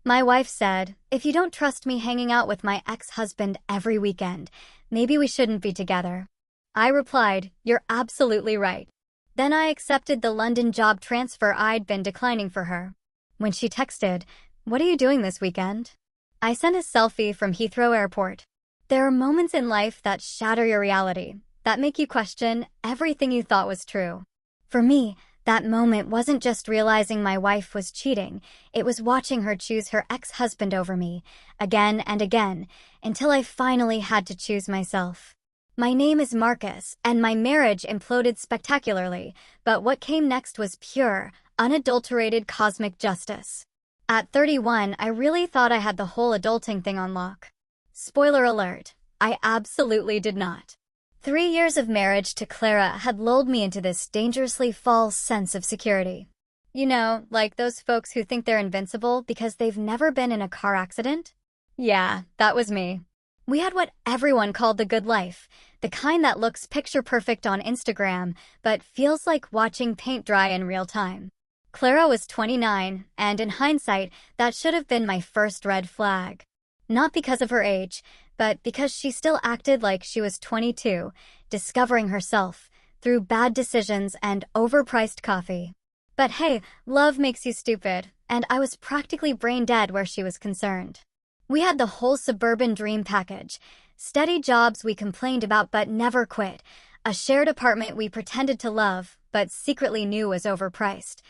My wife said, "If you don't trust me hanging out with my ex-husband every weekend, maybe we shouldn't be together." I replied, "You're absolutely right." Then I accepted the London job transfer I'd been declining for her. When she texted, "What are you doing this weekend?" I sent a selfie from Heathrow Airport. There are moments in life that shatter your reality, that make you question everything you thought was true. For me, that moment wasn't just realizing my wife was cheating, it was watching her choose her ex-husband over me, again and again, until I finally had to choose myself. My name is Marcus, and my marriage imploded spectacularly, but what came next was pure, unadulterated cosmic justice. At 31, I really thought I had the whole adulting thing on lock. Spoiler alert, I absolutely did not. 3 years of marriage to Clara had lulled me into this dangerously false sense of security. You know, like those folks who think they're invincible because they've never been in a car accident? Yeah, that was me. We had what everyone called the good life, the kind that looks picture perfect on Instagram, but feels like watching paint dry in real time. Clara was 29, and in hindsight, that should have been my first red flag. Not because of her age, but because she still acted like she was 22, discovering herself through bad decisions and overpriced coffee. But hey, love makes you stupid, and I was practically brain dead where she was concerned. We had the whole suburban dream package, steady jobs we complained about but never quit, a shared apartment we pretended to love but secretly knew was overpriced,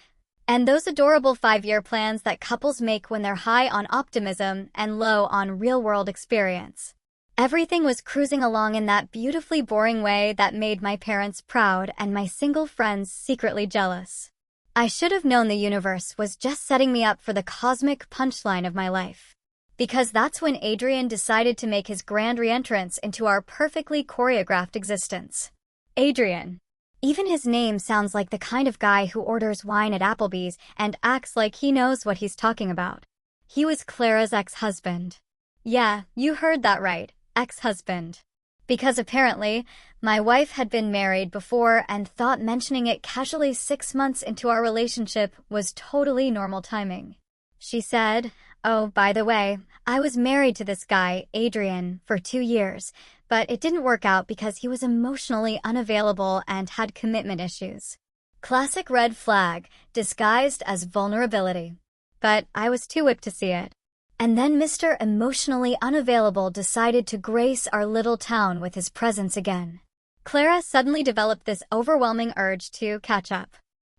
and those adorable 5-year plans that couples make when they're high on optimism and low on real-world experience. Everything was cruising along in that beautifully boring way that made my parents proud and my single friends secretly jealous. I should have known the universe was just setting me up for the cosmic punchline of my life. Because that's when Adrian decided to make his grand re-entrance into our perfectly choreographed existence. Adrian. Even his name sounds like the kind of guy who orders wine at Applebee's and acts like he knows what he's talking about. He was Clara's ex-husband. Yeah, you heard that right, ex-husband. Because apparently, my wife had been married before and thought mentioning it casually 6 months into our relationship was totally normal timing. She said, "Oh, by the way, I was married to this guy, Adrian, for 2 years, but it didn't work out because he was emotionally unavailable and had commitment issues." Classic red flag, disguised as vulnerability. But I was too whipped to see it. And then Mr. Emotionally Unavailable decided to grace our little town with his presence again. Clara suddenly developed this overwhelming urge to catch up.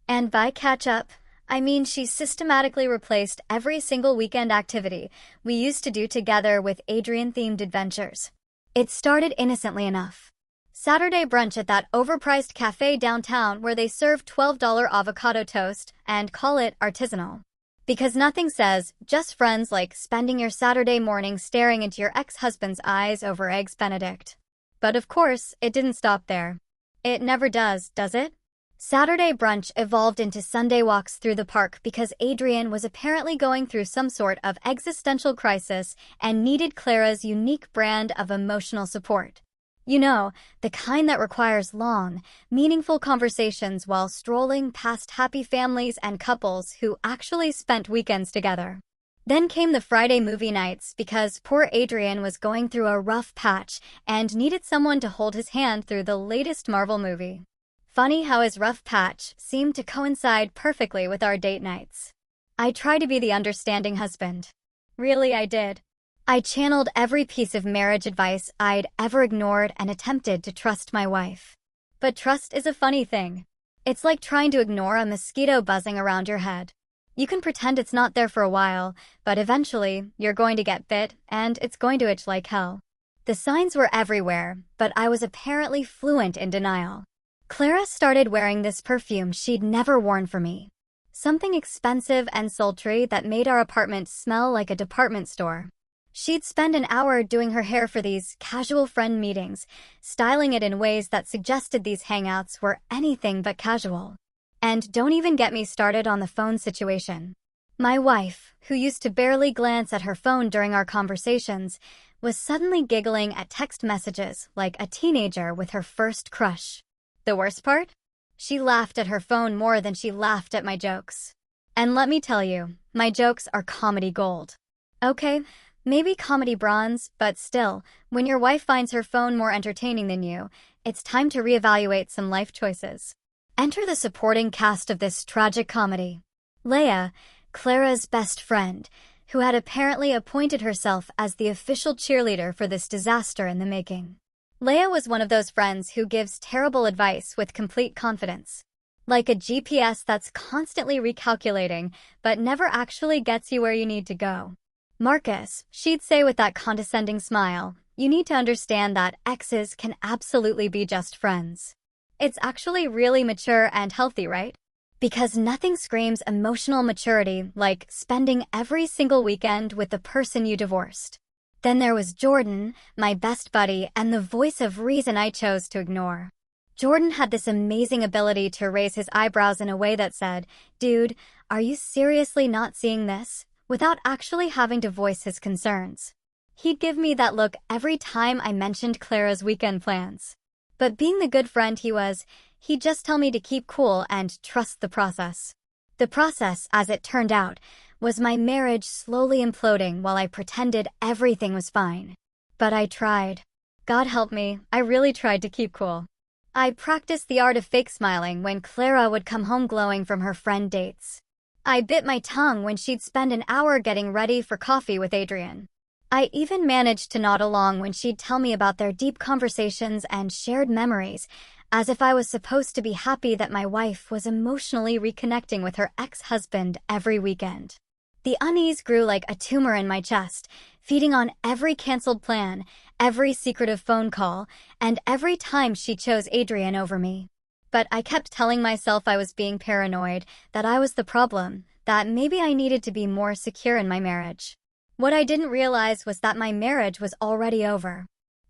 And by catch up, I mean she systematically replaced every single weekend activity we used to do together with Adrian-themed adventures. It started innocently enough. Saturday brunch at that overpriced cafe downtown where they serve $12 avocado toast and call it artisanal. Because nothing says, just friends, like spending your Saturday morning staring into your ex-husband's eyes over Eggs Benedict. But of course, it didn't stop there. It never does it? Saturday brunch evolved into Sunday walks through the park because Adrian was apparently going through some sort of existential crisis and needed Clara's unique brand of emotional support. You know, the kind that requires long, meaningful conversations while strolling past happy families and couples who actually spent weekends together. Then came the Friday movie nights because poor Adrian was going through a rough patch and needed someone to hold his hand through the latest Marvel movie. Funny how his rough patch seemed to coincide perfectly with our date nights. I tried to be the understanding husband. Really, I did. I channeled every piece of marriage advice I'd ever ignored and attempted to trust my wife. But trust is a funny thing. It's like trying to ignore a mosquito buzzing around your head. You can pretend it's not there for a while, but eventually, you're going to get bit, and it's going to itch like hell. The signs were everywhere, but I was apparently fluent in denial. Clara started wearing this perfume she'd never worn for me. Something expensive and sultry that made our apartment smell like a department store. She'd spend an hour doing her hair for these casual friend meetings, styling it in ways that suggested these hangouts were anything but casual. And don't even get me started on the phone situation. My wife, who used to barely glance at her phone during our conversations, was suddenly giggling at text messages like a teenager with her first crush. The worst part? She laughed at her phone more than she laughed at my jokes. And let me tell you, my jokes are comedy gold. Okay, maybe comedy bronze, but still, when your wife finds her phone more entertaining than you, it's time to reevaluate some life choices. Enter the supporting cast of this tragic comedy. Leia, Clara's best friend, who had apparently appointed herself as the official cheerleader for this disaster in the making. Leia was one of those friends who gives terrible advice with complete confidence. Like a GPS that's constantly recalculating, but never actually gets you where you need to go. Marcus, she'd say with that condescending smile, you need to understand that exes can absolutely be just friends. It's actually really mature and healthy, right? Because nothing screams emotional maturity like spending every single weekend with the person you divorced. Then there was Jordan, my best buddy and the voice of reason I chose to ignore. Jordan had this amazing ability to raise his eyebrows in a way that said, "Dude, are you seriously not seeing this?" without actually having to voice his concerns. He'd give me that look every time I mentioned Clara's weekend plans. But being the good friend he was, he'd just tell me to keep cool and trust the process. The process, as it turned out, was my marriage slowly imploding while I pretended everything was fine. But I tried. God help me, I really tried to keep cool. I practiced the art of fake smiling when Clara would come home glowing from her friend dates. I bit my tongue when she'd spend an hour getting ready for coffee with Adrian. I even managed to nod along when she'd tell me about their deep conversations and shared memories, as if I was supposed to be happy that my wife was emotionally reconnecting with her ex-husband every weekend. The unease grew like a tumor in my chest, feeding on every canceled plan, every secretive phone call, and every time she chose Adrian over me. But I kept telling myself I was being paranoid, that I was the problem, that maybe I needed to be more secure in my marriage. What I didn't realize was that my marriage was already over.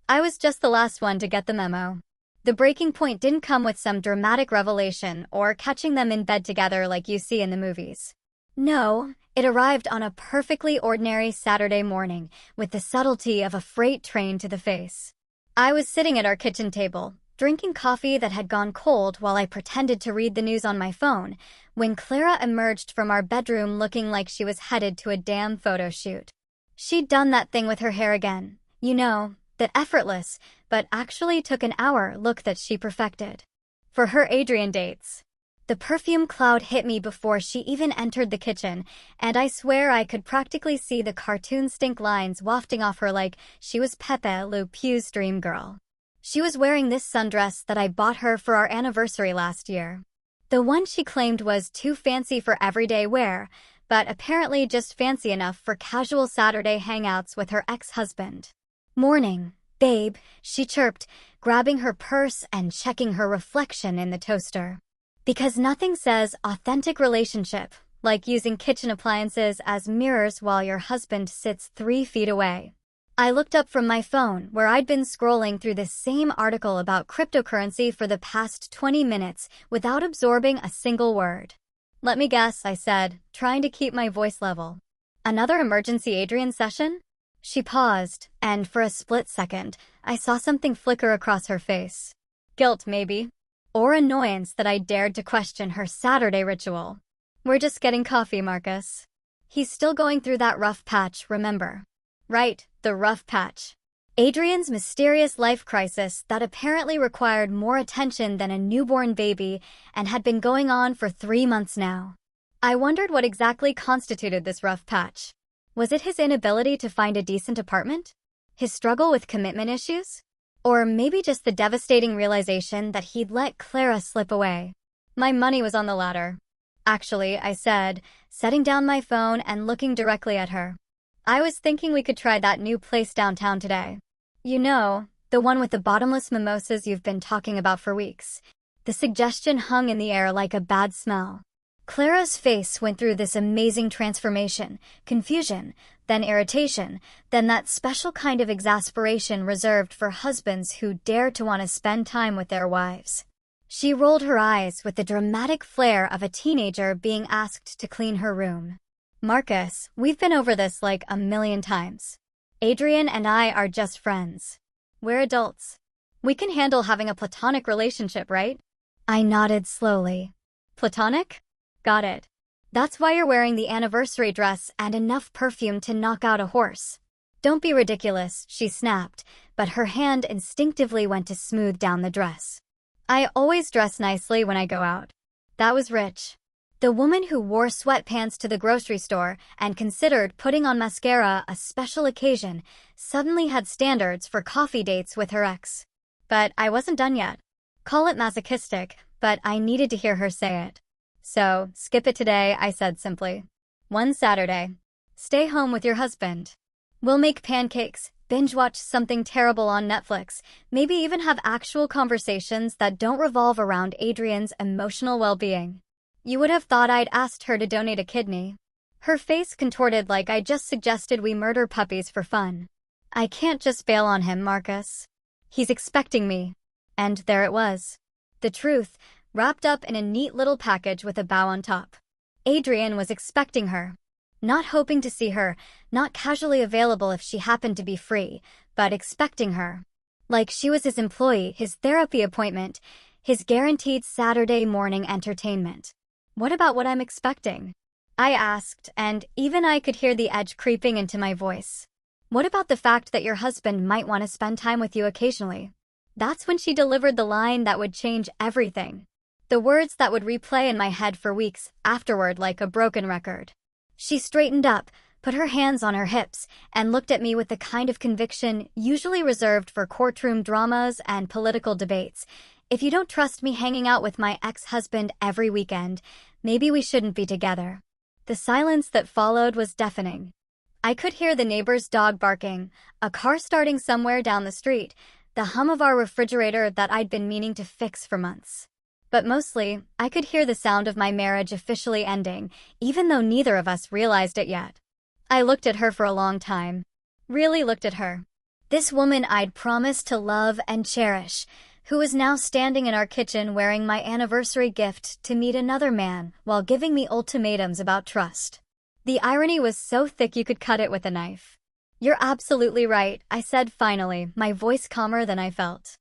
I was just the last one to get the memo. The breaking point didn't come with some dramatic revelation or catching them in bed together like you see in the movies. No, it arrived on a perfectly ordinary Saturday morning with the subtlety of a freight train to the face. I was sitting at our kitchen table, drinking coffee that had gone cold while I pretended to read the news on my phone, when Clara emerged from our bedroom looking like she was headed to a damn photo shoot. She'd done that thing with her hair again, you know, that effortless, but actually took an hour look that she perfected. For her Adrian dates. The perfume cloud hit me before she even entered the kitchen, and I swear I could practically see the cartoon stink lines wafting off her like she was Pepe Le Pew's dream girl. She was wearing this sundress that I bought her for our anniversary last year. The one she claimed was too fancy for everyday wear, but apparently just fancy enough for casual Saturday hangouts with her ex-husband. "Morning, babe," she chirped, grabbing her purse and checking her reflection in the toaster. Because nothing says authentic relationship like using kitchen appliances as mirrors while your husband sits 3 feet away. I looked up from my phone, where I'd been scrolling through the same article about cryptocurrency for the past 20 minutes without absorbing a single word. "Let me guess," I said, trying to keep my voice level. "Another emergency Adrian session?" She paused, and for a split second, I saw something flicker across her face. Guilt, maybe. Or annoyance that I dared to question her Saturday ritual. "We're just getting coffee, Marcus. He's still going through that rough patch, remember?" Right, the rough patch. Adrian's mysterious life crisis that apparently required more attention than a newborn baby and had been going on for 3 months now. I wondered what exactly constituted this rough patch. Was it his inability to find a decent apartment? His struggle with commitment issues? Or maybe just the devastating realization that he'd let Clara slip away? My money was on the latter. "Actually," I said, setting down my phone and looking directly at her. "I was thinking we could try that new place downtown today. You know, the one with the bottomless mimosas you've been talking about for weeks." The suggestion hung in the air like a bad smell. Clara's face went through this amazing transformation, confusion, then irritation, then that special kind of exasperation reserved for husbands who dare to want to spend time with their wives. She rolled her eyes with the dramatic flair of a teenager being asked to clean her room. "Marcus, we've been over this like a million times. Adrian and I are just friends. We're adults. We can handle having a platonic relationship, right?" I nodded slowly. "Platonic? Got it. That's why you're wearing the anniversary dress and enough perfume to knock out a horse. Don't be ridiculous, she snapped, but her hand instinctively went to smooth down the dress. I always dress nicely when I go out. That was rich. The woman who wore sweatpants to the grocery store and considered putting on mascara a special occasion suddenly had standards for coffee dates with her ex. But I wasn't done yet. Call it masochistic, but I needed to hear her say it. So, skip it today, I said simply. One Saturday. Stay home with your husband. We'll make pancakes, binge-watch something terrible on Netflix, maybe even have actual conversations that don't revolve around Adrian's emotional well-being. You would have thought I'd asked her to donate a kidney. Her face contorted like I just suggested we murder puppies for fun. I can't just bail on him, Marcus. He's expecting me. And there it was. The truth, wrapped up in a neat little package with a bow on top. Adrian was expecting her. Not hoping to see her, not casually available if she happened to be free, but expecting her. Like she was his employee, his therapy appointment, his guaranteed Saturday morning entertainment. What about what I'm expecting? I asked, and even I could hear the edge creeping into my voice. What about the fact that your husband might want to spend time with you occasionally? That's when she delivered the line that would change everything. The words that would replay in my head for weeks afterward like a broken record. She straightened up, put her hands on her hips, and looked at me with the kind of conviction usually reserved for courtroom dramas and political debates. If you don't trust me hanging out with my ex-husband every weekend, maybe we shouldn't be together. The silence that followed was deafening. I could hear the neighbor's dog barking, a car starting somewhere down the street, the hum of our refrigerator that I'd been meaning to fix for months. But mostly, I could hear the sound of my marriage officially ending, even though neither of us realized it yet. I looked at her for a long time. Really looked at her. This woman I'd promised to love and cherish, who was now standing in our kitchen wearing my anniversary gift to meet another man while giving me ultimatums about trust. The irony was so thick you could cut it with a knife. You're absolutely right, I said finally, my voice calmer than I felt.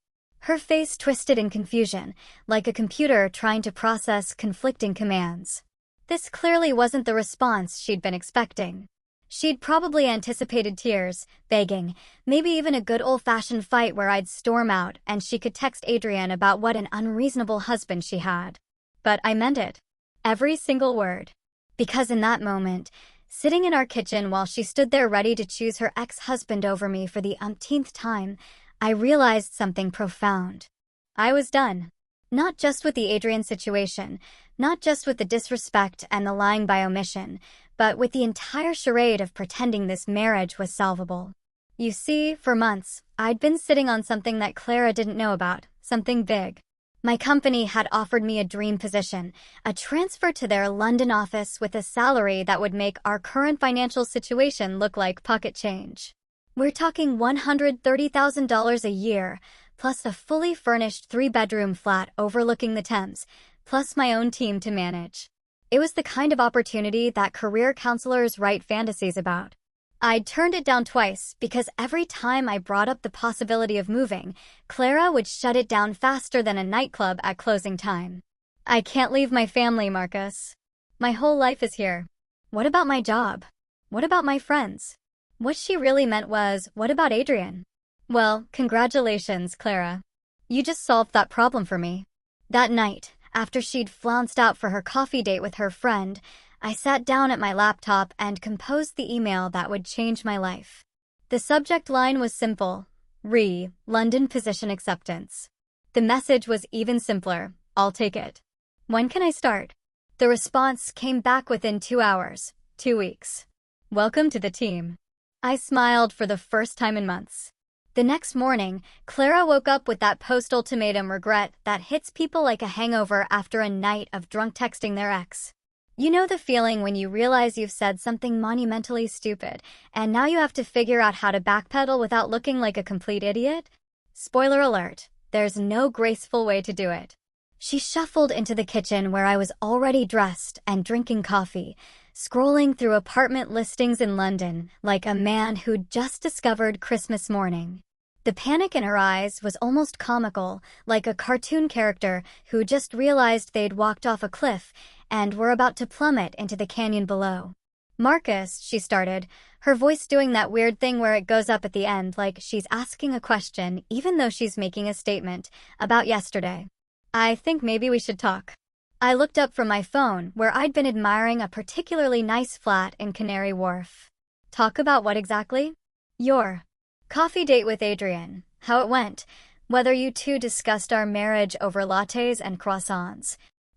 Her face twisted in confusion, like a computer trying to process conflicting commands. This clearly wasn't the response she'd been expecting. She'd probably anticipated tears, begging, maybe even a good old-fashioned fight where I'd storm out and she could text Adrian about what an unreasonable husband she had. But I meant it. Every single word. Because in that moment, sitting in our kitchen while she stood there ready to choose her ex-husband over me for the umpteenth time, I realized something profound. I was done. Not just with the Adrian situation, not just with the disrespect and the lying by omission, but with the entire charade of pretending this marriage was solvable. You see, for months, I'd been sitting on something that Clara didn't know about, something big. My company had offered me a dream position, a transfer to their London office with a salary that would make our current financial situation look like pocket change. We're talking $130,000 a year, plus a fully furnished 3-bedroom flat overlooking the Thames, plus my own team to manage. It was the kind of opportunity that career counselors write fantasies about. I'd turned it down twice because every time I brought up the possibility of moving, Clara would shut it down faster than a nightclub at closing time. I can't leave my family, Marcus. My whole life is here. What about my job? What about my friends? What she really meant was, what about Adrian? Well, congratulations, Clara. You just solved that problem for me. That night, after she'd flounced out for her coffee date with her friend, I sat down at my laptop and composed the email that would change my life. The subject line was simple. London position acceptance. The message was even simpler. I'll take it. When can I start? The response came back within 2 hours. 2 weeks. Welcome to the team. I smiled for the first time in months. The next morning, Clara woke up with that post-ultimatum regret that hits people like a hangover after a night of drunk texting their ex. You know the feeling when you realize you've said something monumentally stupid, and now you have to figure out how to backpedal without looking like a complete idiot? Spoiler alert, there's no graceful way to do it. She shuffled into the kitchen where I was already dressed and drinking coffee, scrolling through apartment listings in London like a man who'd just discovered Christmas morning. The panic in her eyes was almost comical, like a cartoon character who just realized they'd walked off a cliff and we're about to plummet into the canyon below. Marcus, she started, her voice doing that weird thing where it goes up at the end like she's asking a question even though she's making a statement about yesterday. I think maybe we should talk. I looked up from my phone where I'd been admiring a particularly nice flat in Canary Wharf. Talk about what exactly? Your coffee date with Adrian, how it went, whether you two discussed our marriage over lattes and croissants.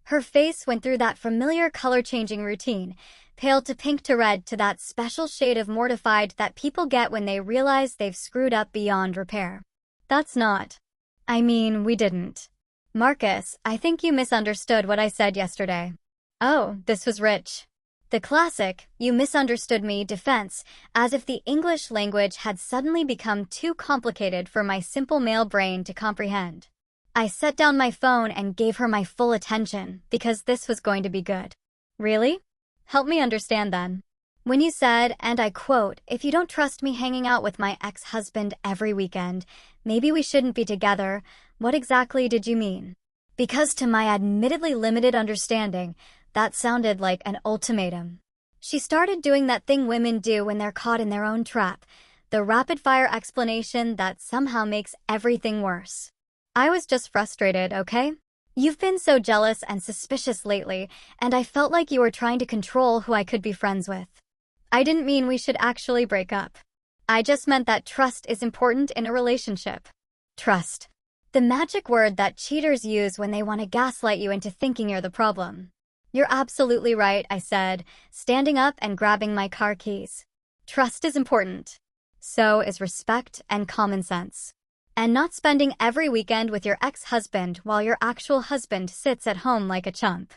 Her face went through that familiar color-changing routine, pale to pink to red to that special shade of mortified that people get when they realize they've screwed up beyond repair. That's not. I mean, we didn't. Marcus, I think you misunderstood what I said yesterday. Oh, this was rich. The classic, you misunderstood me defense, as if the English language had suddenly become too complicated for my simple male brain to comprehend. I set down my phone and gave her my full attention, because this was going to be good. Really? Help me understand then. When you said, and I quote, if you don't trust me hanging out with my ex-husband every weekend, maybe we shouldn't be together, what exactly did you mean? Because to my admittedly limited understanding, that sounded like an ultimatum. She started doing that thing women do when they're caught in their own trap, the rapid-fire explanation that somehow makes everything worse. I was just frustrated, okay? You've been so jealous and suspicious lately, and I felt like you were trying to control who I could be friends with. I didn't mean we should actually break up. I just meant that trust is important in a relationship. Trust. The magic word that cheaters use when they want to gaslight you into thinking you're the problem. You're absolutely right, I said, standing up and grabbing my car keys. Trust is important. So is respect and common sense. And not spending every weekend with your ex-husband while your actual husband sits at home like a chump.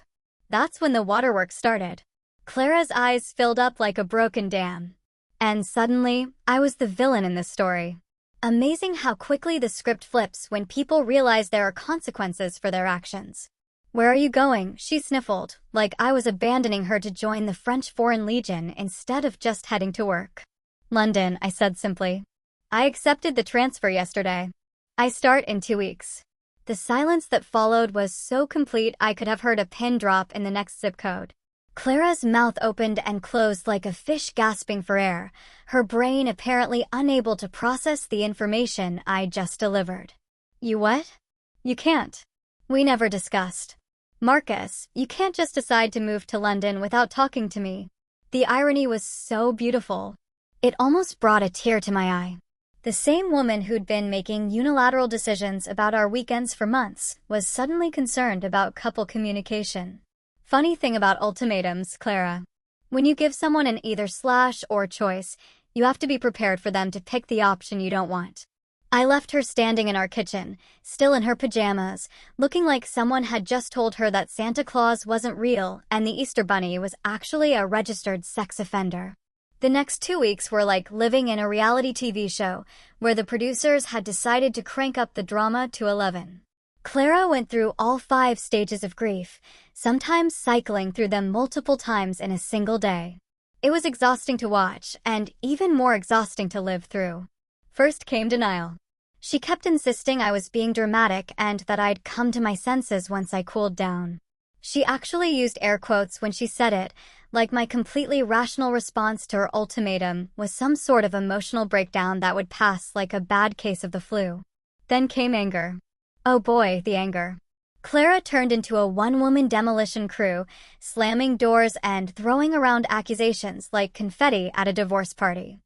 That's when the waterworks started. Clara's eyes filled up like a broken dam. And suddenly, I was the villain in this story. Amazing how quickly the script flips when people realize there are consequences for their actions. Where are you going? She sniffled, like I was abandoning her to join the French Foreign Legion instead of just heading to work. London, I said simply. I accepted the transfer yesterday. I start in 2 weeks. The silence that followed was so complete I could have heard a pin drop in the next zip code. Clara's mouth opened and closed like a fish gasping for air, her brain apparently unable to process the information I just delivered. You what? You can't. We never discussed. Marcus, you can't just decide to move to London without talking to me. The irony was so beautiful. It almost brought a tear to my eye. The same woman who'd been making unilateral decisions about our weekends for months was suddenly concerned about couple communication. Funny thing about ultimatums, Clara. When you give someone an either slash or choice, you have to be prepared for them to pick the option you don't want. I left her standing in our kitchen, still in her pajamas, looking like someone had just told her that Santa Claus wasn't real and the Easter Bunny was actually a registered sex offender. The next 2 weeks were like living in a reality TV show, where the producers had decided to crank up the drama to 11. Clara went through all 5 stages of grief, sometimes cycling through them multiple times in a single day. It was exhausting to watch, and even more exhausting to live through. First came denial. She kept insisting I was being dramatic and that I'd come to my senses once I cooled down. She actually used air quotes when she said it, like my completely rational response to her ultimatum was some sort of emotional breakdown that would pass like a bad case of the flu. Then came anger. Oh boy, the anger. Clara turned into a one-woman demolition crew, slamming doors and throwing around accusations like confetti at a divorce party.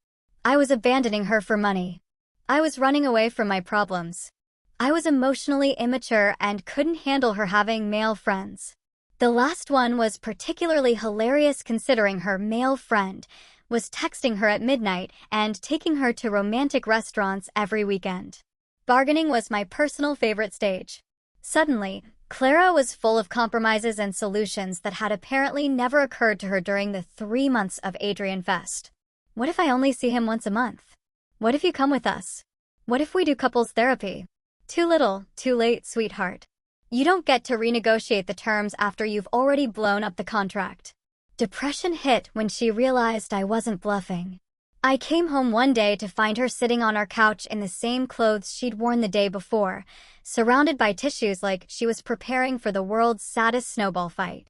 I was abandoning her for money. I was running away from my problems. I was emotionally immature and couldn't handle her having male friends. The last one was particularly hilarious considering her male friend was texting her at midnight and taking her to romantic restaurants every weekend. Bargaining was my personal favorite stage. Suddenly, Clara was full of compromises and solutions that had apparently never occurred to her during the 3 months of Adrian Fest. What if I only see him once a month? What if you come with us? What if we do couples therapy? Too little, too late, sweetheart. You don't get to renegotiate the terms after you've already blown up the contract. Depression hit when she realized I wasn't bluffing. I came home one day to find her sitting on our couch in the same clothes she'd worn the day before, surrounded by tissues like she was preparing for the world's saddest snowball fight.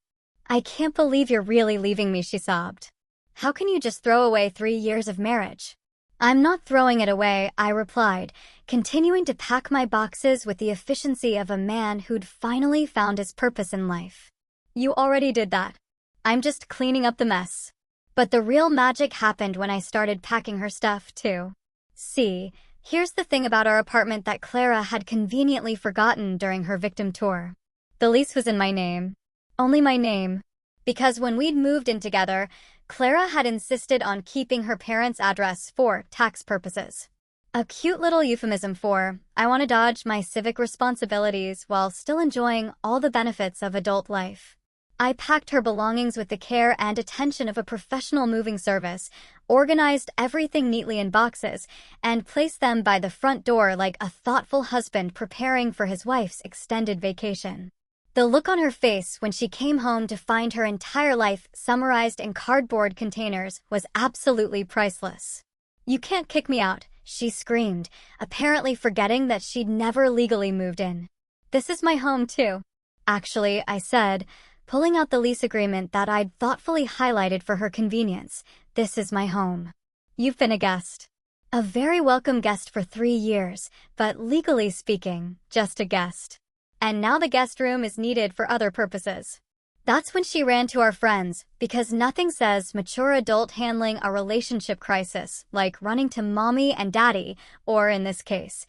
I can't believe you're really leaving me, she sobbed. How can you just throw away 3 years of marriage? I'm not throwing it away, I replied, continuing to pack my boxes with the efficiency of a man who'd finally found his purpose in life. You already did that. I'm just cleaning up the mess. But the real magic happened when I started packing her stuff, too. See, here's the thing about our apartment that Clara had conveniently forgotten during her victim tour. The lease was in my name. Only my name. Because when we'd moved in together, Clara had insisted on keeping her parents' address for tax purposes. A cute little euphemism for, I want to dodge my civic responsibilities while still enjoying all the benefits of adult life. I packed her belongings with the care and attention of a professional moving service, organized everything neatly in boxes, and placed them by the front door like a thoughtful husband preparing for his wife's extended vacation. The look on her face when she came home to find her entire life summarized in cardboard containers was absolutely priceless. You can't kick me out, she screamed, apparently forgetting that she'd never legally moved in. This is my home, too. Actually, I said, pulling out the lease agreement that I'd thoughtfully highlighted for her convenience. This is my home. You've been a guest. A very welcome guest for 3 years, but legally speaking, just a guest. And now the guest room is needed for other purposes. That's when she ran to our friends, because nothing says mature adult handling a relationship crisis like running to mommy and daddy, or in this case,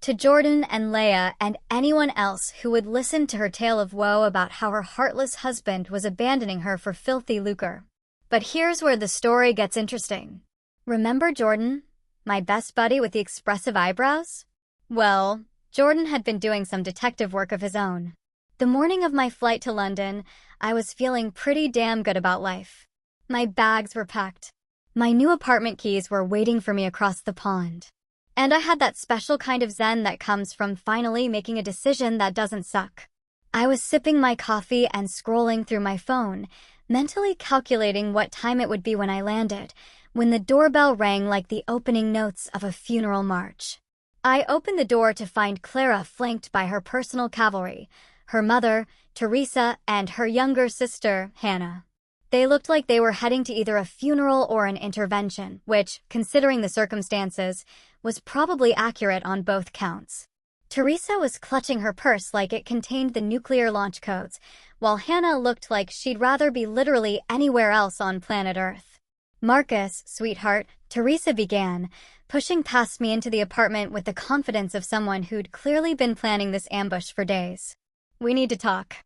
to Jordan and Leia and anyone else who would listen to her tale of woe about how her heartless husband was abandoning her for filthy lucre. But here's where the story gets interesting. Remember Jordan, my best buddy with the expressive eyebrows? Well, Jordan had been doing some detective work of his own. The morning of my flight to London, I was feeling pretty damn good about life. My bags were packed. My new apartment keys were waiting for me across the pond. And I had that special kind of zen that comes from finally making a decision that doesn't suck. I was sipping my coffee and scrolling through my phone, mentally calculating what time it would be when I landed, when the doorbell rang like the opening notes of a funeral march. I opened the door to find Clara flanked by her personal cavalry, her mother, Teresa, and her younger sister, Hannah. They looked like they were heading to either a funeral or an intervention, which, considering the circumstances, was probably accurate on both counts. Teresa was clutching her purse like it contained the nuclear launch codes, while Hannah looked like she'd rather be literally anywhere else on planet Earth. Marcus, sweetheart, Teresa began, pushing past me into the apartment with the confidence of someone who'd clearly been planning this ambush for days. We need to talk.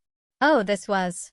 Oh, this was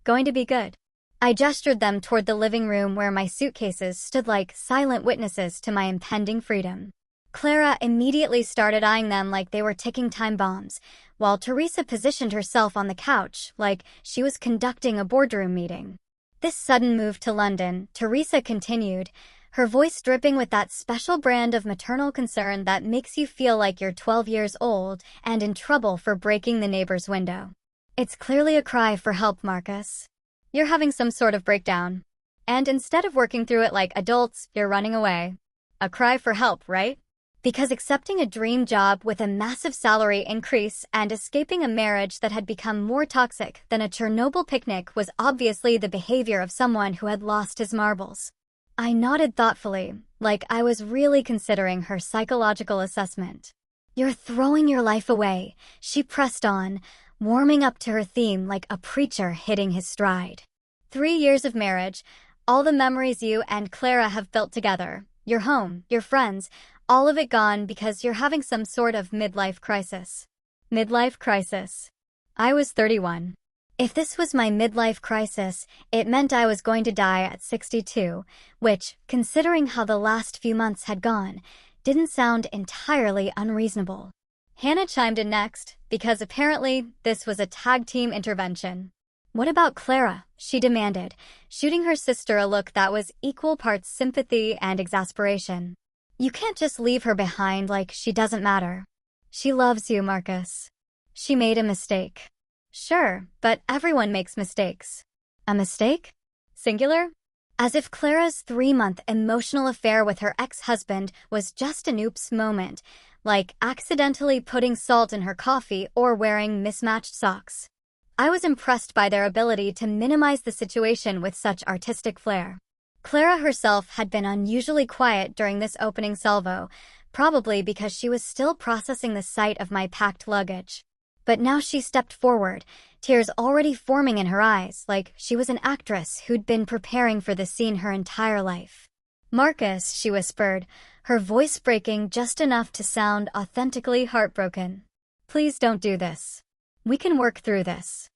going to be good. I gestured them toward the living room where my suitcases stood like silent witnesses to my impending freedom. Clara immediately started eyeing them like they were ticking time bombs, while Teresa positioned herself on the couch like she was conducting a boardroom meeting. This sudden move to London, Teresa continued, her voice dripping with that special brand of maternal concern that makes you feel like you're 12 years old and in trouble for breaking the neighbor's window. It's clearly a cry for help, Marcus. You're having some sort of breakdown. And instead of working through it like adults, you're running away. A cry for help, right? Because accepting a dream job with a massive salary increase and escaping a marriage that had become more toxic than a Chernobyl picnic was obviously the behavior of someone who had lost his marbles. I nodded thoughtfully, like I was really considering her psychological assessment. You're throwing your life away, she pressed on, warming up to her theme like a preacher hitting his stride. 3 years of marriage, all the memories you and Clara have built together, your home, your friends, all of it gone because you're having some sort of midlife crisis. Midlife crisis. I was 31. If this was my midlife crisis, it meant I was going to die at 62, which, considering how the last few months had gone, didn't sound entirely unreasonable. Hannah chimed in next, because apparently this was a tag team intervention. What about Clara? She demanded, shooting her sister a look that was equal parts sympathy and exasperation. You can't just leave her behind like she doesn't matter. She loves you, Marcus. She made a mistake. Sure, but everyone makes mistakes. A mistake? Singular? As if Clara's 3-month emotional affair with her ex-husband was just an oops moment, like accidentally putting salt in her coffee or wearing mismatched socks. I was impressed by their ability to minimize the situation with such artistic flair. Clara herself had been unusually quiet during this opening salvo, probably because she was still processing the sight of my packed luggage. But now she stepped forward, tears already forming in her eyes, like she was an actress who'd been preparing for the scene her entire life. "Marcus," she whispered, her voice breaking just enough to sound authentically heartbroken. "Please don't do this. We can work through this.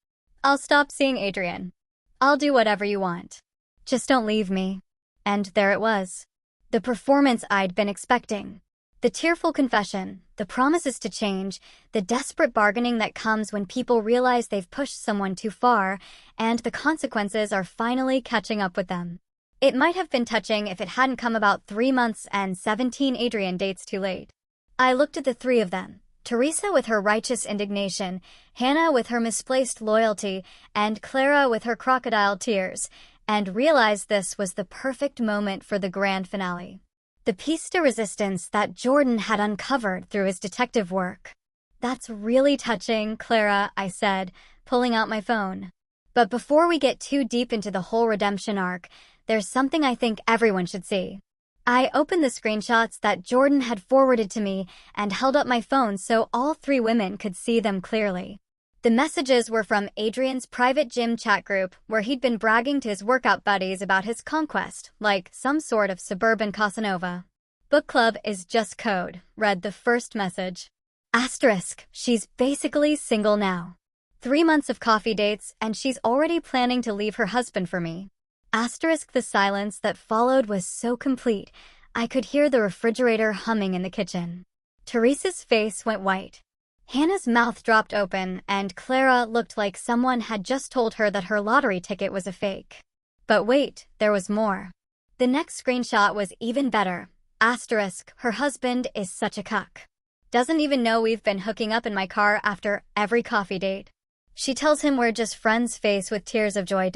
I'll stop seeing Adrian. I'll do whatever you want. Just don't leave me." And there it was. The performance I'd been expecting. The tearful confession, the promises to change, the desperate bargaining that comes when people realize they've pushed someone too far, and the consequences are finally catching up with them. It might have been touching if it hadn't come about 3 months and 17 Adrian dates too late. I looked at the three of them. Teresa with her righteous indignation, Hannah with her misplaced loyalty, and Clara with her crocodile tears, and realized this was the perfect moment for the grand finale. The piece de resistance that Jordan had uncovered through his detective work. "That's really touching, Clara," I said, pulling out my phone. "But before we get too deep into the whole redemption arc, there's something I think everyone should see." I opened the screenshots that Jordan had forwarded to me and held up my phone so all three women could see them clearly. The messages were from Adrian's private gym chat group, where he'd been bragging to his workout buddies about his conquest, like some sort of suburban Casanova. "Book club is just code," read the first message. Asterisk, she's basically single now. 3 months of coffee dates, and she's already planning to leave her husband for me. Asterisk, the silence that followed was so complete, I could hear the refrigerator humming in the kitchen. Teresa's face went white. Hannah's mouth dropped open, and Clara looked like someone had just told her that her lottery ticket was a fake. But wait, there was more. The next screenshot was even better. Asterisk, her husband is such a cuck. Doesn't even know we've been hooking up in my car after every coffee date. She tells him we're just friends, face with tears of joy.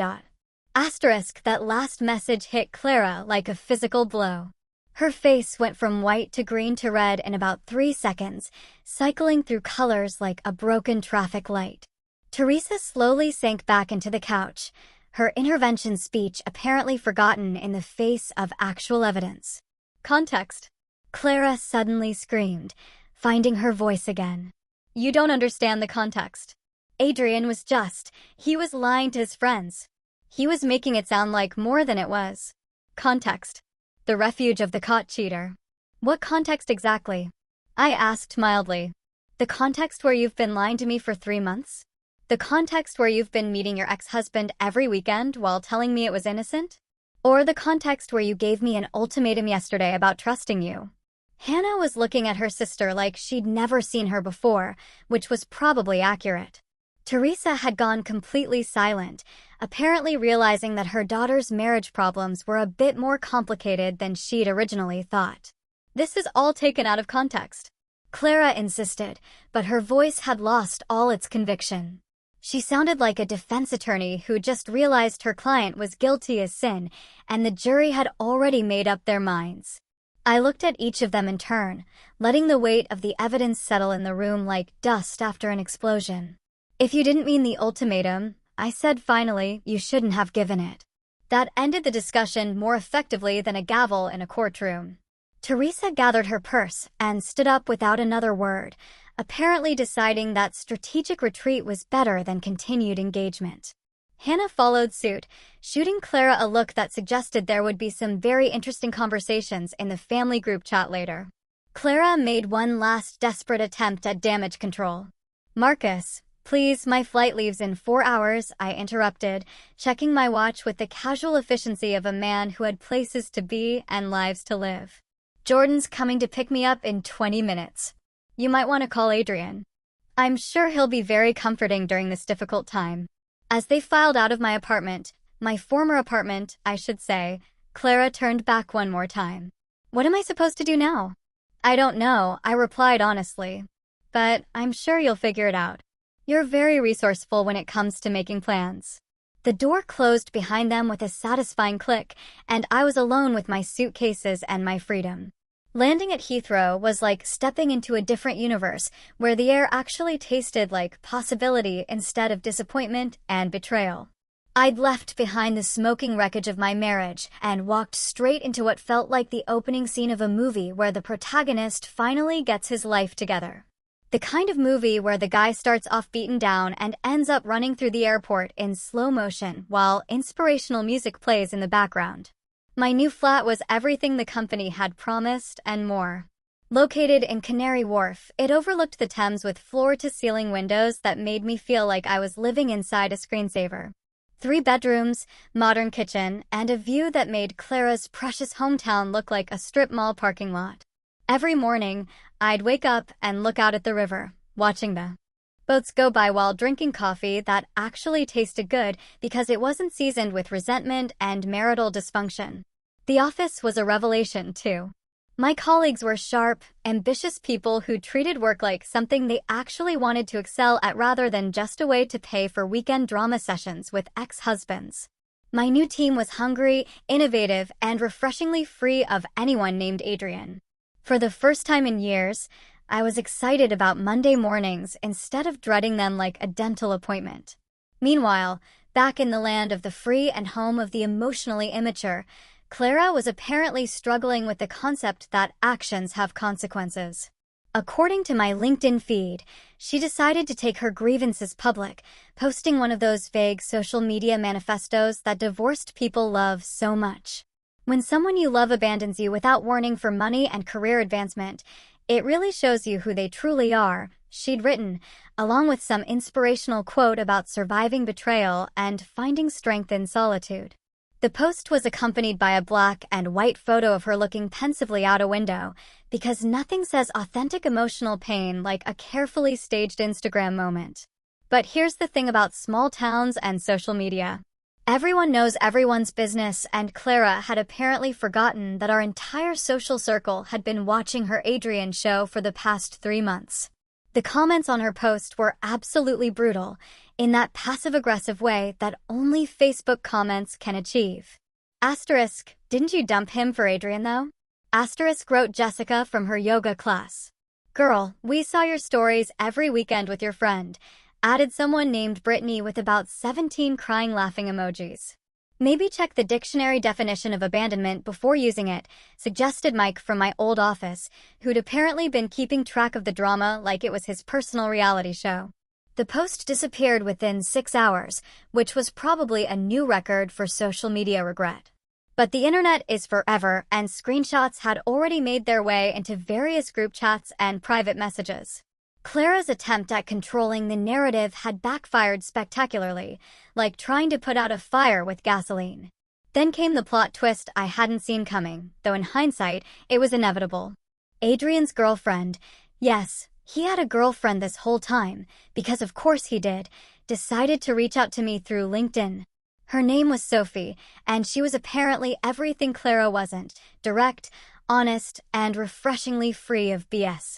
Asterisk, that last message hit Clara like a physical blow. Her face went from white to green to red in about 3 seconds, cycling through colors like a broken traffic light. Teresa slowly sank back into the couch, her intervention speech apparently forgotten in the face of actual evidence. "Context," Clara suddenly screamed, finding her voice again. "You don't understand the context. Adrian was he was lying to his friends. He was making it sound like more than it was. Context. The refuge of the caught cheater." "What context exactly?" I asked mildly. "The context where you've been lying to me for 3 months? The context where you've been meeting your ex-husband every weekend while telling me it was innocent? Or the context where you gave me an ultimatum yesterday about trusting you?" Hannah was looking at her sister like she'd never seen her before, which was probably accurate. Teresa had gone completely silent, apparently realizing that her daughter's marriage problems were a bit more complicated than she'd originally thought. "This is all taken out of context," Clara insisted, but her voice had lost all its conviction. She sounded like a defense attorney who just realized her client was guilty as sin, and the jury had already made up their minds. I looked at each of them in turn, letting the weight of the evidence settle in the room like dust after an explosion. "If you didn't mean the ultimatum," I said finally, "you shouldn't have given it." That ended the discussion more effectively than a gavel in a courtroom. Teresa gathered her purse and stood up without another word, apparently deciding that strategic retreat was better than continued engagement. Hannah followed suit, shooting Clara a look that suggested there would be some very interesting conversations in the family group chat later. Clara made one last desperate attempt at damage control. "Marcus, please, my flight leaves in 4 hours," I interrupted, checking my watch with the casual efficiency of a man who had places to be and lives to live. "Jordan's coming to pick me up in 20 minutes. You might want to call Adrian. I'm sure he'll be very comforting during this difficult time." As they filed out of my apartment, my former apartment, I should say, Clara turned back one more time. "What am I supposed to do now?" "I don't know," I replied honestly. "But I'm sure you'll figure it out. You're very resourceful when it comes to making plans." The door closed behind them with a satisfying click, and I was alone with my suitcases and my freedom. Landing at Heathrow was like stepping into a different universe where the air actually tasted like possibility instead of disappointment and betrayal. I'd left behind the smoking wreckage of my marriage and walked straight into what felt like the opening scene of a movie where the protagonist finally gets his life together. The kind of movie where the guy starts off beaten down and ends up running through the airport in slow motion while inspirational music plays in the background. My new flat was everything the company had promised and more. Located in Canary Wharf, it overlooked the Thames with floor-to-ceiling windows that made me feel like I was living inside a screensaver. 3 bedrooms, modern kitchen, and a view that made Clara's precious hometown look like a strip mall parking lot. Every morning, I'd wake up and look out at the river, watching the boats go by while drinking coffee that actually tasted good because it wasn't seasoned with resentment and marital dysfunction. The office was a revelation, too. My colleagues were sharp, ambitious people who treated work like something they actually wanted to excel at rather than just a way to pay for weekend drama sessions with ex-husbands. My new team was hungry, innovative, and refreshingly free of anyone named Adrian. For the first time in years, I was excited about Monday mornings instead of dreading them like a dental appointment. Meanwhile, back in the land of the free and home of the emotionally immature, Clara was apparently struggling with the concept that actions have consequences. According to my LinkedIn feed, she decided to take her grievances public, posting one of those vague social media manifestos that divorced people love so much. When someone you love abandons you without warning for money and career advancement, it really shows you who they truly are, she'd written, along with some inspirational quote about surviving betrayal and finding strength in solitude. The post was accompanied by a black and white photo of her looking pensively out a window, because nothing says authentic emotional pain like a carefully staged Instagram moment. But here's the thing about small towns and social media. Everyone knows everyone's business, and Clara had apparently forgotten that our entire social circle had been watching her Adrian show for the past 3 months. The comments on her post were absolutely brutal, in that passive-aggressive way that only Facebook comments can achieve. Asterisk, didn't you dump him for Adrian though? Asterisk wrote Jessica from her yoga class. Girl, we saw your stories every weekend with your friend, added someone named Brittany with about 17 crying laughing emojis. Maybe check the dictionary definition of abandonment before using it, suggested Mike from my old office, who'd apparently been keeping track of the drama like it was his personal reality show. The post disappeared within 6 hours, which was probably a new record for social media regret. But the internet is forever, and screenshots had already made their way into various group chats and private messages. Clara's attempt at controlling the narrative had backfired spectacularly, like trying to put out a fire with gasoline. Then came the plot twist I hadn't seen coming, though in hindsight, it was inevitable. Adrian's girlfriend, yes, he had a girlfriend this whole time, because of course he did, decided to reach out to me through LinkedIn. Her name was Sophie, and she was apparently everything Clara wasn't, direct, honest, and refreshingly free of BS.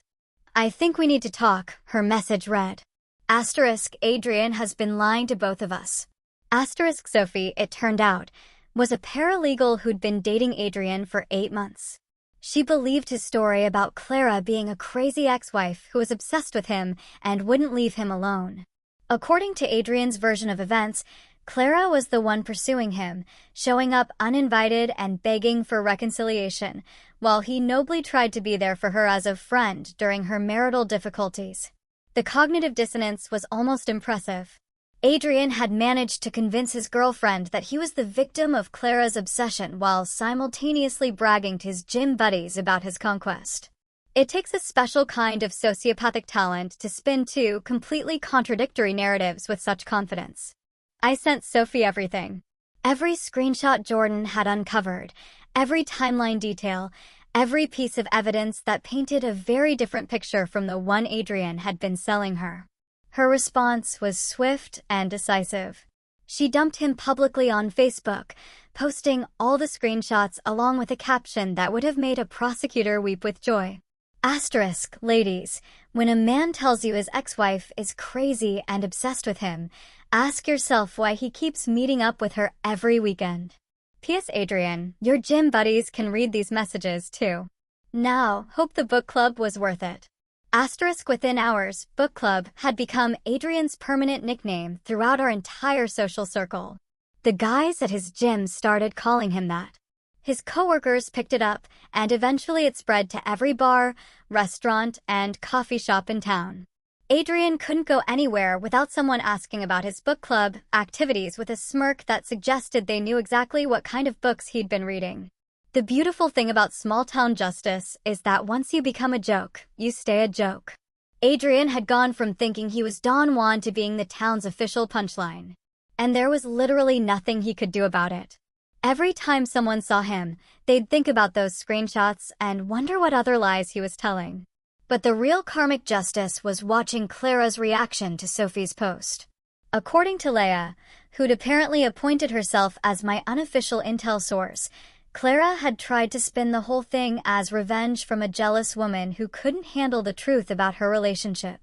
I think we need to talk, her message read. Asterisk, Adrian has been lying to both of us. Asterisk Sophie, it turned out, was a paralegal who'd been dating Adrian for 8 months. She believed his story about Clara being a crazy ex-wife who was obsessed with him and wouldn't leave him alone. According to Adrian's version of events, Clara was the one pursuing him, showing up uninvited and begging for reconciliation, while he nobly tried to be there for her as a friend during her marital difficulties. The cognitive dissonance was almost impressive. Adrian had managed to convince his girlfriend that he was the victim of Clara's obsession while simultaneously bragging to his gym buddies about his conquest. It takes a special kind of sociopathic talent to spin 2 completely contradictory narratives with such confidence. I sent Sophie everything. Every screenshot Jordan had uncovered, every timeline detail, every piece of evidence that painted a very different picture from the one Adrian had been selling her. Her response was swift and decisive. She dumped him publicly on Facebook, posting all the screenshots along with a caption that would have made a prosecutor weep with joy. Asterisk, ladies, when a man tells you his ex-wife is crazy and obsessed with him, ask yourself why he keeps meeting up with her every weekend. P.S. Adrian, your gym buddies can read these messages too. Now, hope the book club was worth it. Asterisk within hours, book club had become Adrian's permanent nickname throughout our entire social circle. The guys at his gym started calling him that. His coworkers picked it up, and eventually it spread to every bar, restaurant, and coffee shop in town. Adrian couldn't go anywhere without someone asking about his book club activities with a smirk that suggested they knew exactly what kind of books he'd been reading. The beautiful thing about small-town justice is that once you become a joke, you stay a joke. Adrian had gone from thinking he was Don Juan to being the town's official punchline. And there was literally nothing he could do about it. Every time someone saw him, they'd think about those screenshots and wonder what other lies he was telling. But the real karmic justice was watching Clara's reaction to Sophie's post. According to Leia, who'd apparently appointed herself as my unofficial intel source, Clara had tried to spin the whole thing as revenge from a jealous woman who couldn't handle the truth about her relationship.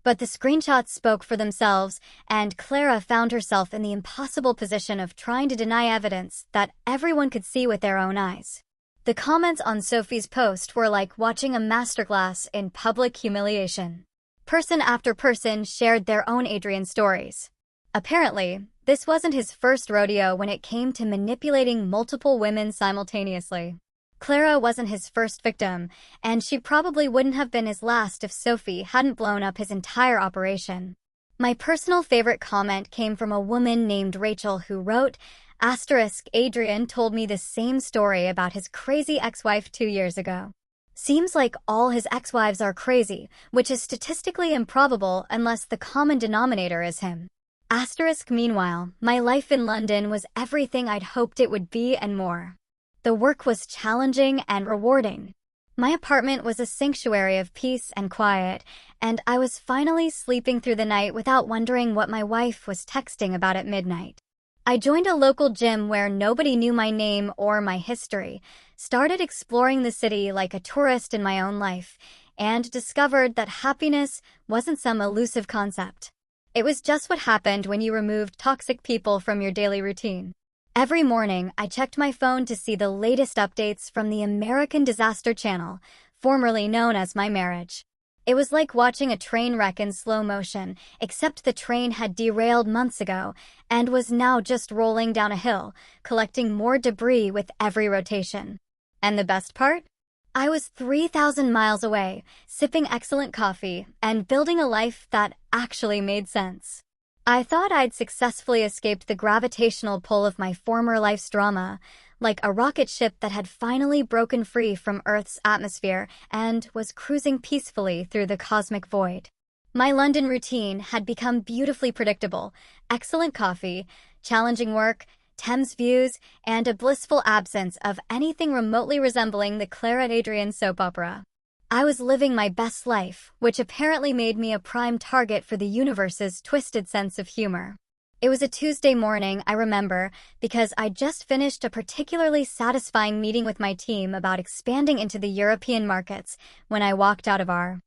But the screenshots spoke for themselves, and Clara found herself in the impossible position of trying to deny evidence that everyone could see with their own eyes. The comments on Sophie's post were like watching a masterclass in public humiliation. Person after person shared their own Adrian stories. Apparently, this wasn't his first rodeo when it came to manipulating multiple women simultaneously. Clara wasn't his first victim, and she probably wouldn't have been his last if Sophie hadn't blown up his entire operation. My personal favorite comment came from a woman named Rachel who wrote, Adrian told me the same story about his crazy ex-wife 2 years ago. Seems like all his ex-wives are crazy, which is statistically improbable unless the common denominator is him. Meanwhile, my life in London was everything I'd hoped it would be and more. The work was challenging and rewarding. My apartment was a sanctuary of peace and quiet, and I was finally sleeping through the night without wondering what my wife was texting about at midnight. I joined a local gym where nobody knew my name or my history, started exploring the city like a tourist in my own life, and discovered that happiness wasn't some elusive concept. It was just what happened when you removed toxic people from your daily routine. Every morning, I checked my phone to see the latest updates from the American Disaster Channel, formerly known as My Marriage. It was like watching a train wreck in slow motion, except the train had derailed months ago and was now just rolling down a hill, collecting more debris with every rotation. And the best part? I was 3,000 miles away, sipping excellent coffee and building a life that actually made sense. I thought I'd successfully escaped the gravitational pull of my former life's drama, like a rocket ship that had finally broken free from Earth's atmosphere and was cruising peacefully through the cosmic void. My London routine had become beautifully predictable: excellent coffee, challenging work, Thames views, and a blissful absence of anything remotely resembling the Clara and Adrian soap opera. I was living my best life, which apparently made me a prime target for the universe's twisted sense of humor. It was a Tuesday morning, I remember, because I'd just finished a particularly satisfying meeting with my team about expanding into the European markets when I walked out of our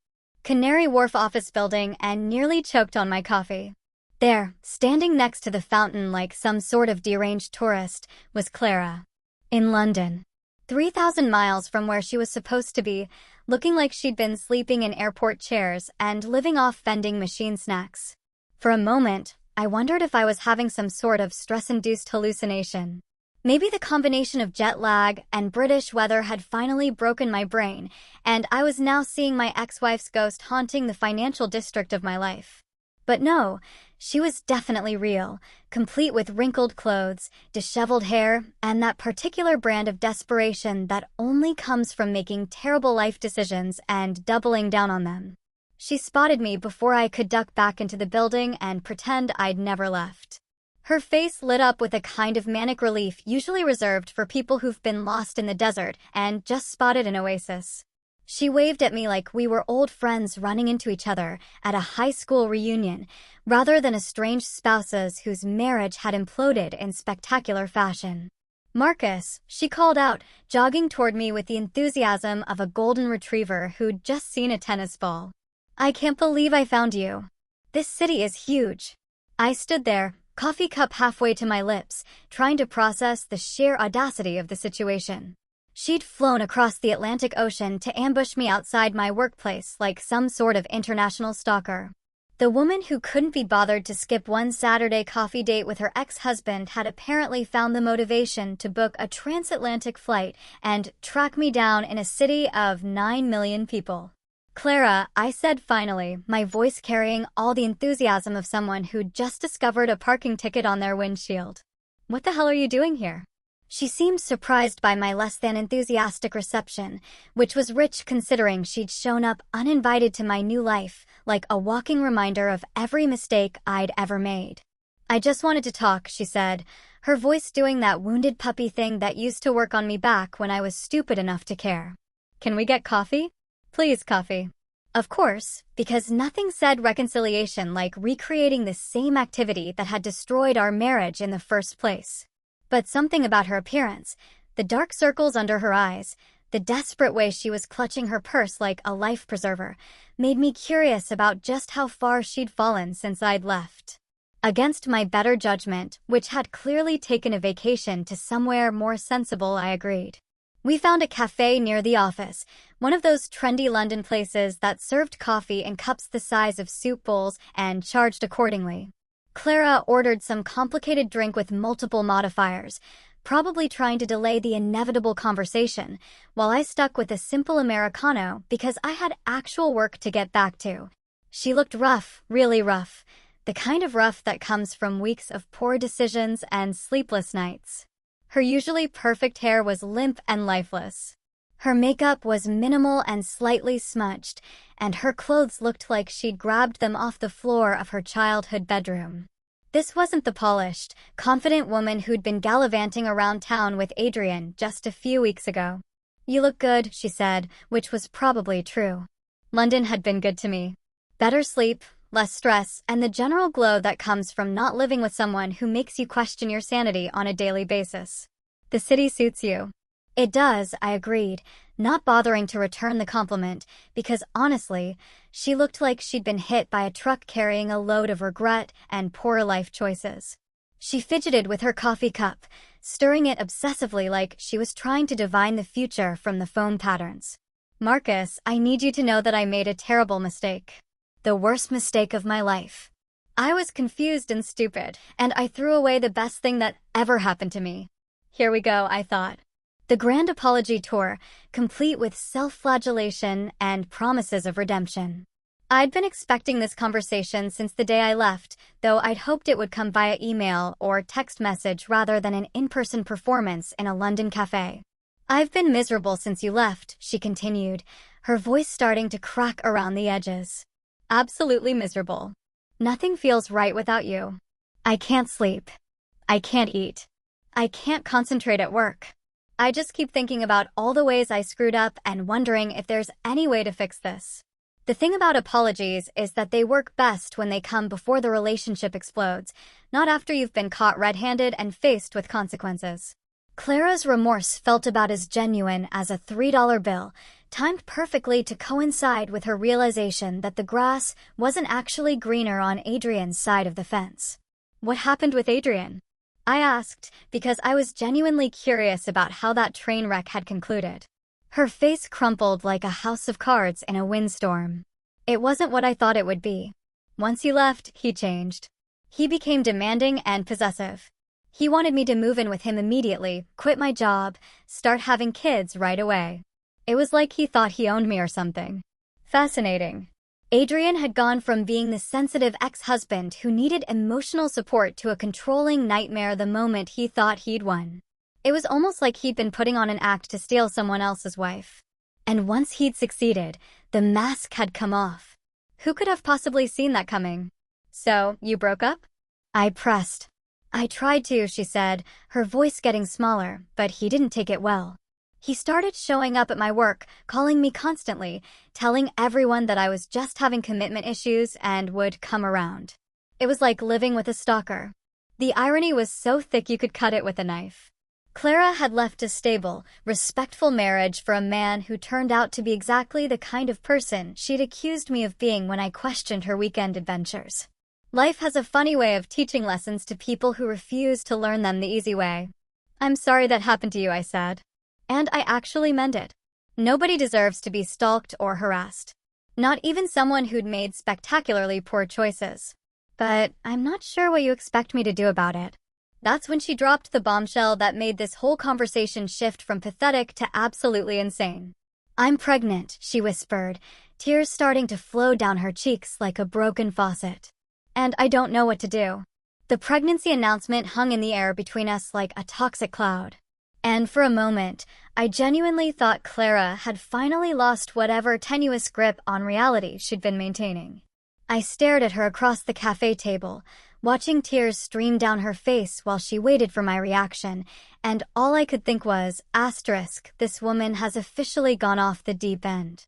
Canary Wharf office building and nearly choked on my coffee. There, standing next to the fountain like some sort of deranged tourist, was Clara. In London. 3,000 miles from where she was supposed to be, looking like she'd been sleeping in airport chairs and living off vending machine snacks. For a moment, I wondered if I was having some sort of stress-induced hallucination. Maybe the combination of jet lag and British weather had finally broken my brain, and I was now seeing my ex-wife's ghost haunting the financial district of my life. But no, she was definitely real, complete with wrinkled clothes, disheveled hair, and that particular brand of desperation that only comes from making terrible life decisions and doubling down on them. She spotted me before I could duck back into the building and pretend I'd never left. Her face lit up with a kind of manic relief usually reserved for people who've been lost in the desert and just spotted an oasis. She waved at me like we were old friends running into each other at a high school reunion, rather than estranged spouses whose marriage had imploded in spectacular fashion. "Marcus," she called out, jogging toward me with the enthusiasm of a golden retriever who'd just seen a tennis ball. "I can't believe I found you. This city is huge." I stood there, coffee cup halfway to my lips, trying to process the sheer audacity of the situation. She'd flown across the Atlantic Ocean to ambush me outside my workplace like some sort of international stalker. The woman who couldn't be bothered to skip one Saturday coffee date with her ex-husband had apparently found the motivation to book a transatlantic flight and track me down in a city of 9 million people. "Clara," I said finally, my voice carrying all the enthusiasm of someone who'd just discovered a parking ticket on their windshield. "What the hell are you doing here?" She seemed surprised by my less than enthusiastic reception, which was rich considering she'd shown up uninvited to my new life, like a walking reminder of every mistake I'd ever made. "I just wanted to talk," she said, her voice doing that wounded puppy thing that used to work on me back when I was stupid enough to care. "Can we get coffee?" "Please, coffee." Of course, because nothing said reconciliation like recreating the same activity that had destroyed our marriage in the first place. But something about her appearance, the dark circles under her eyes, the desperate way she was clutching her purse like a life preserver, made me curious about just how far she'd fallen since I'd left. Against my better judgment, which had clearly taken a vacation to somewhere more sensible, I agreed. We found a cafe near the office, one of those trendy London places that served coffee in cups the size of soup bowls and charged accordingly. Clara ordered some complicated drink with multiple modifiers, probably trying to delay the inevitable conversation, while I stuck with a simple Americano because I had actual work to get back to. She looked rough, really rough, the kind of rough that comes from weeks of poor decisions and sleepless nights. Her usually perfect hair was limp and lifeless. Her makeup was minimal and slightly smudged, and her clothes looked like she'd grabbed them off the floor of her childhood bedroom. This wasn't the polished, confident woman who'd been gallivanting around town with Adrian just a few weeks ago. "You look good," she said, which was probably true. London had been good to me. Better sleep, less stress, and the general glow that comes from not living with someone who makes you question your sanity on a daily basis. "The city suits you." "It does," I agreed, not bothering to return the compliment, because honestly, she looked like she'd been hit by a truck carrying a load of regret and poor life choices. She fidgeted with her coffee cup, stirring it obsessively like she was trying to divine the future from the foam patterns. "Marcus, I need you to know that I made a terrible mistake. The worst mistake of my life. I was confused and stupid, and I threw away the best thing that ever happened to me." Here we go, I thought. The grand apology tour, complete with self-flagellation and promises of redemption. I'd been expecting this conversation since the day I left, though I'd hoped it would come via email or text message rather than an in-person performance in a London cafe. "I've been miserable since you left," she continued, her voice starting to crack around the edges. "Absolutely miserable. Nothing feels right without you. I can't sleep. I can't eat. I can't concentrate at work. I just keep thinking about all the ways I screwed up and wondering if there's any way to fix this." The thing about apologies is that they work best when they come before the relationship explodes, not after you've been caught red-handed and faced with consequences. Clara's remorse felt about as genuine as a $3 bill, timed perfectly to coincide with her realization that the grass wasn't actually greener on Adrian's side of the fence. "What happened with Adrian?" I asked, because I was genuinely curious about how that train wreck had concluded. Her face crumpled like a house of cards in a windstorm. "It wasn't what I thought it would be. Once you left, he changed. He became demanding and possessive. He wanted me to move in with him immediately, quit my job, start having kids right away. It was like he thought he owned me or something." Fascinating. Adrian had gone from being the sensitive ex-husband who needed emotional support to a controlling nightmare the moment he thought he'd won. It was almost like he'd been putting on an act to steal someone else's wife. And once he'd succeeded, the mask had come off. Who could have possibly seen that coming? "So, you broke up?" I pressed. "I tried to," she said, her voice getting smaller, but he didn't take it well. He started showing up at my work, calling me constantly, telling everyone that I was just having commitment issues and would come around. It was like living with a stalker. The irony was so thick you could cut it with a knife. Clara had left a stable, respectful marriage for a man who turned out to be exactly the kind of person she'd accused me of being when I questioned her weekend adventures. Life has a funny way of teaching lessons to people who refuse to learn them the easy way. "I'm sorry that happened to you," I said. And I actually meant it. Nobody deserves to be stalked or harassed. Not even someone who'd made spectacularly poor choices. But I'm not sure what you expect me to do about it. That's when she dropped the bombshell that made this whole conversation shift from pathetic to absolutely insane. "I'm pregnant," she whispered, tears starting to flow down her cheeks like a broken faucet. "And I don't know what to do." The pregnancy announcement hung in the air between us like a toxic cloud. And for a moment, I genuinely thought Clara had finally lost whatever tenuous grip on reality she'd been maintaining. I stared at her across the cafe table, watching tears stream down her face while she waited for my reaction, and all I could think was, asterisk, this woman has officially gone off the deep end.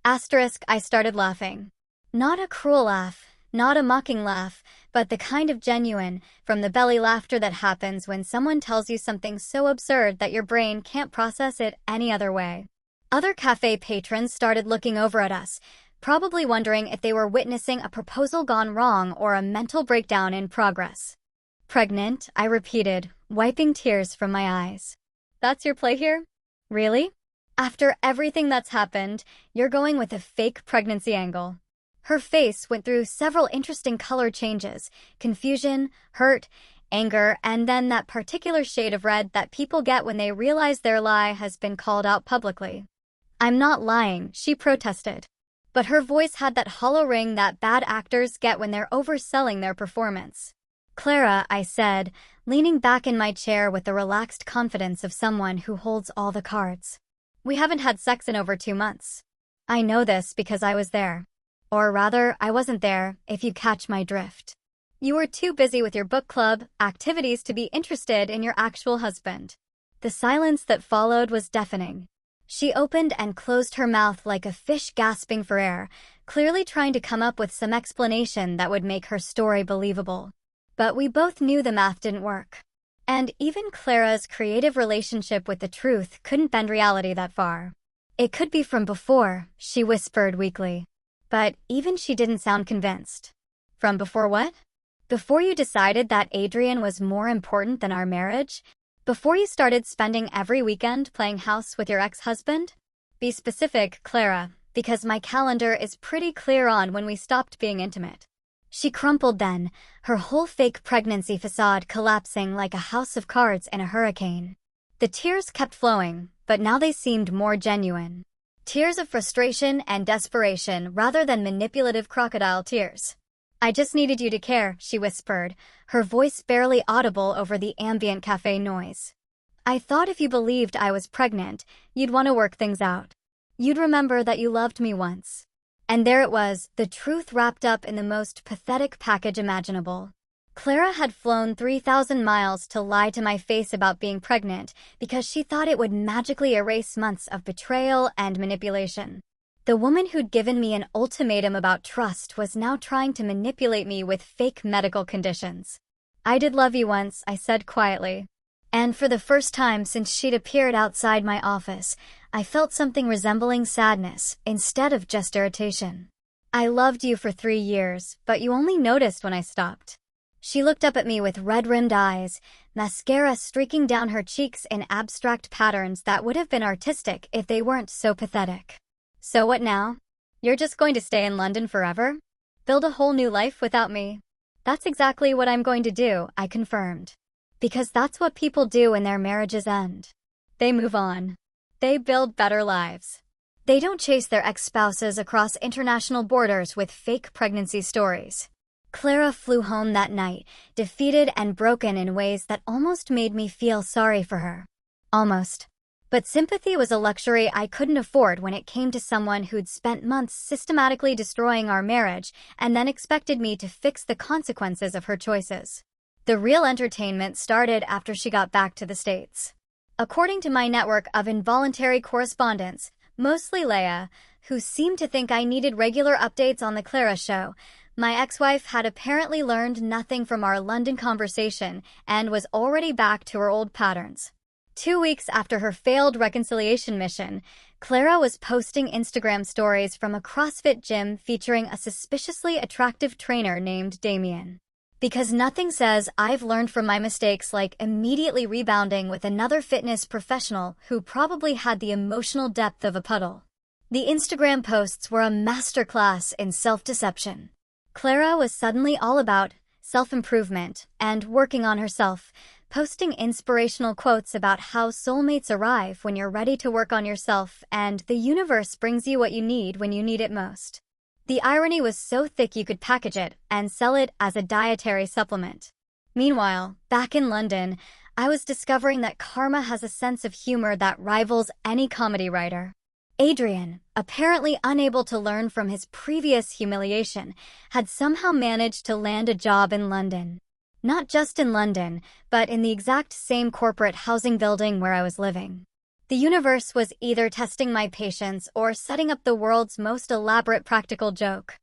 Asterisk, I started laughing. Not a cruel laugh, not a mocking laugh, but the kind of genuine, from-the-belly laughter that happens when someone tells you something so absurd that your brain can't process it any other way. Other cafe patrons started looking over at us, probably wondering if they were witnessing a proposal gone wrong or a mental breakdown in progress. "Pregnant," I repeated, wiping tears from my eyes. "That's your play here? Really? After everything that's happened, you're going with a fake pregnancy angle." Her face went through several interesting color changes: confusion, hurt, anger, and then that particular shade of red that people get when they realize their lie has been called out publicly. "I'm not lying," she protested. But her voice had that hollow ring that bad actors get when they're overselling their performance. "Clara," I said, leaning back in my chair with the relaxed confidence of someone who holds all the cards. "We haven't had sex in over 2 months. I know this because I was there. Or rather, I wasn't there, if you catch my drift. You were too busy with your book club activities to be interested in your actual husband." The silence that followed was deafening. She opened and closed her mouth like a fish gasping for air, clearly trying to come up with some explanation that would make her story believable. But we both knew the math didn't work. And even Clara's creative relationship with the truth couldn't bend reality that far. "It could be from before," she whispered weakly. But even she didn't sound convinced. "From before what?" "Before you decided that Adrian was more important than our marriage? Before you started spending every weekend playing house with your ex-husband?" "Be specific, Clara, because my calendar is pretty clear on when we stopped being intimate." She crumpled then, her whole fake pregnancy facade collapsing like a house of cards in a hurricane. The tears kept flowing, but now they seemed more genuine. Tears of frustration and desperation rather than manipulative crocodile tears. "I just needed you to care," she whispered, her voice barely audible over the ambient cafe noise. "I thought if you believed I was pregnant, you'd want to work things out. You'd remember that you loved me once." And there it was, the truth wrapped up in the most pathetic package imaginable. Clara had flown 3,000 miles to lie to my face about being pregnant because she thought it would magically erase months of betrayal and manipulation. The woman who'd given me an ultimatum about trust was now trying to manipulate me with fake medical conditions. "I did love you once," I said quietly. And for the first time since she'd appeared outside my office, I felt something resembling sadness instead of just irritation. "I loved you for 3 years, but you only noticed when I stopped." She looked up at me with red-rimmed eyes, mascara streaking down her cheeks in abstract patterns that would have been artistic if they weren't so pathetic. "So what now? You're just going to stay in London forever? Build a whole new life without me?" "That's exactly what I'm going to do," I confirmed. "Because that's what people do when their marriages end. They move on. They build better lives. They don't chase their ex-spouses across international borders with fake pregnancy stories." Clara flew home that night, defeated and broken in ways that almost made me feel sorry for her. Almost. But sympathy was a luxury I couldn't afford when it came to someone who'd spent months systematically destroying our marriage and then expected me to fix the consequences of her choices. The real entertainment started after she got back to the States. According to my network of involuntary correspondents, mostly Leia, who seemed to think I needed regular updates on the Clara show, my ex-wife had apparently learned nothing from our London conversation and was already back to her old patterns. 2 weeks after her failed reconciliation mission, Clara was posting Instagram stories from a CrossFit gym featuring a suspiciously attractive trainer named Damien. Because nothing says I've learned from my mistakes like immediately rebounding with another fitness professional who probably had the emotional depth of a puddle. The Instagram posts were a masterclass in self-deception. Clara was suddenly all about self-improvement and working on herself, posting inspirational quotes about how soulmates arrive when you're ready to work on yourself and the universe brings you what you need when you need it most. The irony was so thick you could package it and sell it as a dietary supplement. Meanwhile, back in London, I was discovering that karma has a sense of humor that rivals any comedy writer. Adrian, apparently unable to learn from his previous humiliation, had somehow managed to land a job in London. Not just in London, but in the exact same corporate housing building where I was living. The universe was either testing my patience or setting up the world's most elaborate practical joke.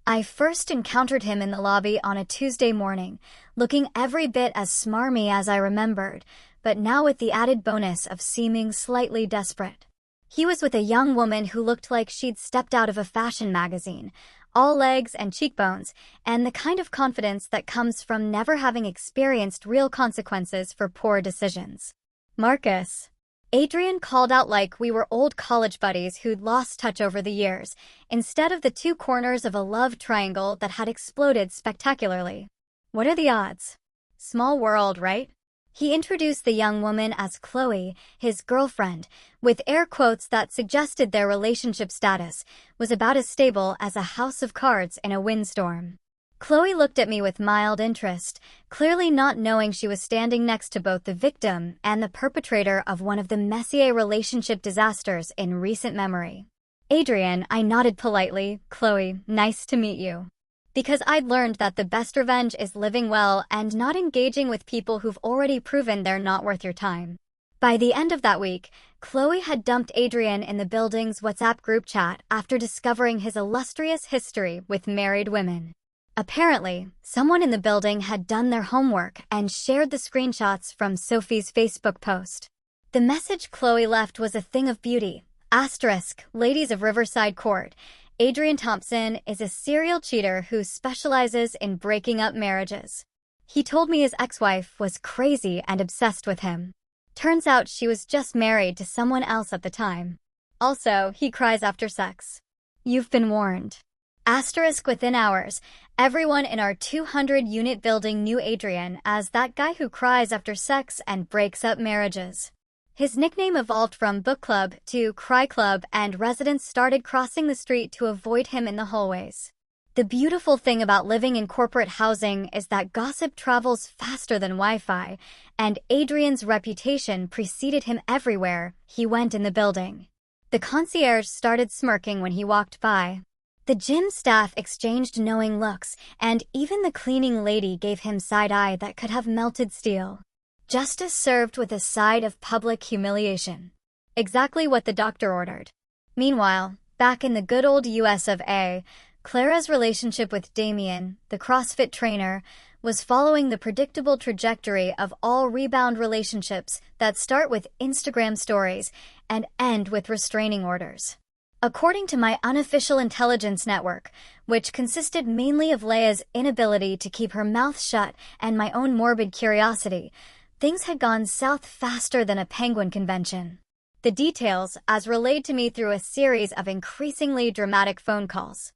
I first encountered him in the lobby on a Tuesday morning, looking every bit as smarmy as I remembered, but now with the added bonus of seeming slightly desperate. He was with a young woman who looked like she'd stepped out of a fashion magazine, all legs and cheekbones, and the kind of confidence that comes from never having experienced real consequences for poor decisions. Marcus. Adrian called out like we were old college buddies who'd lost touch over the years, instead of the two corners of a love triangle that had exploded spectacularly. What are the odds? Small world, right? He introduced the young woman as Chloe, his girlfriend, with air quotes that suggested their relationship status was about as stable as a house of cards in a windstorm. Chloe looked at me with mild interest, clearly not knowing she was standing next to both the victim and the perpetrator of one of the messier relationship disasters in recent memory. Adrian, I nodded politely. Chloe, nice to meet you. Because I'd learned that the best revenge is living well and not engaging with people who've already proven they're not worth your time. By the end of that week, Chloe had dumped Adrian in the building's WhatsApp group chat after discovering his illustrious history with married women. Apparently, someone in the building had done their homework and shared the screenshots from Sophie's Facebook post. The message Chloe left was a thing of beauty. Asterisk, ladies of Riverside Court. Adrian Thompson is a serial cheater who specializes in breaking up marriages. He told me his ex-wife was crazy and obsessed with him. Turns out she was just married to someone else at the time. Also, he cries after sex. You've been warned. Asterisk within hours, everyone in our 200-unit building knew Adrian as that guy who cries after sex and breaks up marriages. His nickname evolved from book club to cry club, and residents started crossing the street to avoid him in the hallways. The beautiful thing about living in corporate housing is that gossip travels faster than Wi-Fi, and Adrian's reputation preceded him everywhere he went in the building. The concierge started smirking when he walked by. The gym staff exchanged knowing looks, and even the cleaning lady gave him side-eye that could have melted steel. Justice served with a side of public humiliation. Exactly what the doctor ordered. Meanwhile, back in the good old US of A, Clara's relationship with Damien, the CrossFit trainer, was following the predictable trajectory of all rebound relationships that start with Instagram stories and end with restraining orders. According to my unofficial intelligence network, which consisted mainly of Leia's inability to keep her mouth shut and my own morbid curiosity, things had gone south faster than a penguin convention. The details, as relayed to me through a series of increasingly dramatic phone calls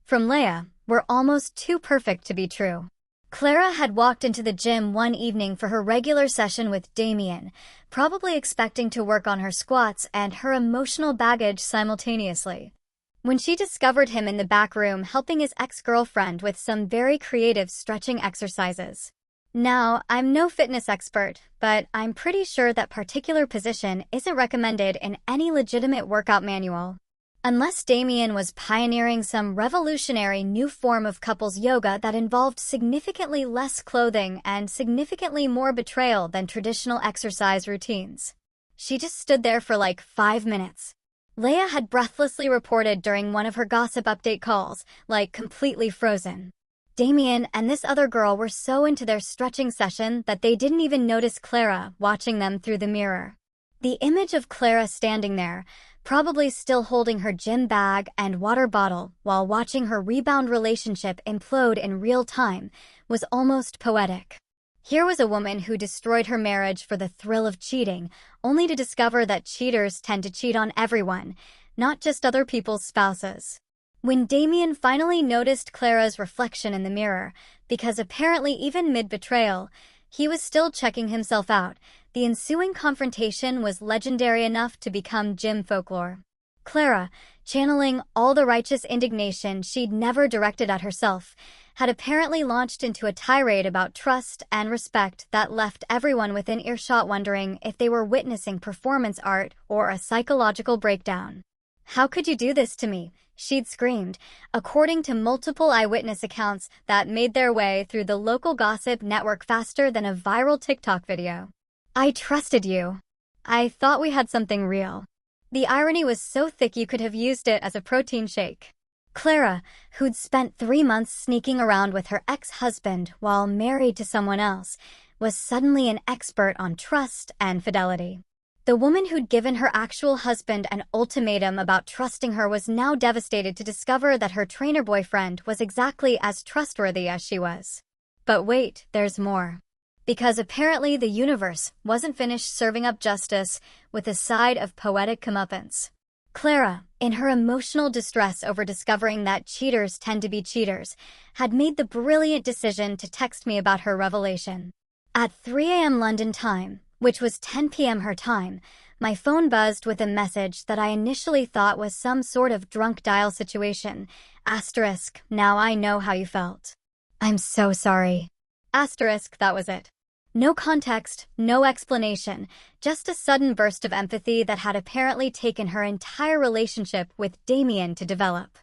from Leia, were almost too perfect to be true. Clara had walked into the gym one evening for her regular session with Damien, probably expecting to work on her squats and her emotional baggage simultaneously. When she discovered him in the back room helping his ex-girlfriend with some very creative stretching exercises. Now, I'm no fitness expert, but I'm pretty sure that particular position isn't recommended in any legitimate workout manual. Unless Damien was pioneering some revolutionary new form of couples yoga that involved significantly less clothing and significantly more betrayal than traditional exercise routines. She just stood there for like 5 minutes. Leia had breathlessly reported during one of her gossip update calls, like completely frozen. Damien and this other girl were so into their stretching session that they didn't even notice Clara watching them through the mirror. The image of Clara standing there, probably still holding her gym bag and water bottle while watching her rebound relationship implode in real time, was almost poetic. Here was a woman who destroyed her marriage for the thrill of cheating, only to discover that cheaters tend to cheat on everyone, not just other people's spouses. When Damien finally noticed Clara's reflection in the mirror, because apparently even mid-betrayal, he was still checking himself out, the ensuing confrontation was legendary enough to become gym folklore. Clara, channeling all the righteous indignation she'd never directed at herself, had apparently launched into a tirade about trust and respect that left everyone within earshot wondering if they were witnessing performance art or a psychological breakdown. "How could you do this to me?" she'd screamed, according to multiple eyewitness accounts that made their way through the local gossip network faster than a viral TikTok video. "I trusted you. I thought we had something real." The irony was so thick you could have used it as a protein shake. Clara, who'd spent 3 months sneaking around with her ex-husband while married to someone else, was suddenly an expert on trust and fidelity. The woman who'd given her actual husband an ultimatum about trusting her was now devastated to discover that her trainer boyfriend was exactly as trustworthy as she was. But wait, there's more. Because apparently the universe wasn't finished serving up justice with a side of poetic comeuppance. Clara, in her emotional distress over discovering that cheaters tend to be cheaters, had made the brilliant decision to text me about her revelation. At 3 a.m. London time, which was 10 p.m. her time, my phone buzzed with a message that I initially thought was some sort of drunk dial situation. Asterisk, now I know how you felt. I'm so sorry. Asterisk, that was it. No context, no explanation, just a sudden burst of empathy that had apparently taken her entire relationship with Damien to develop.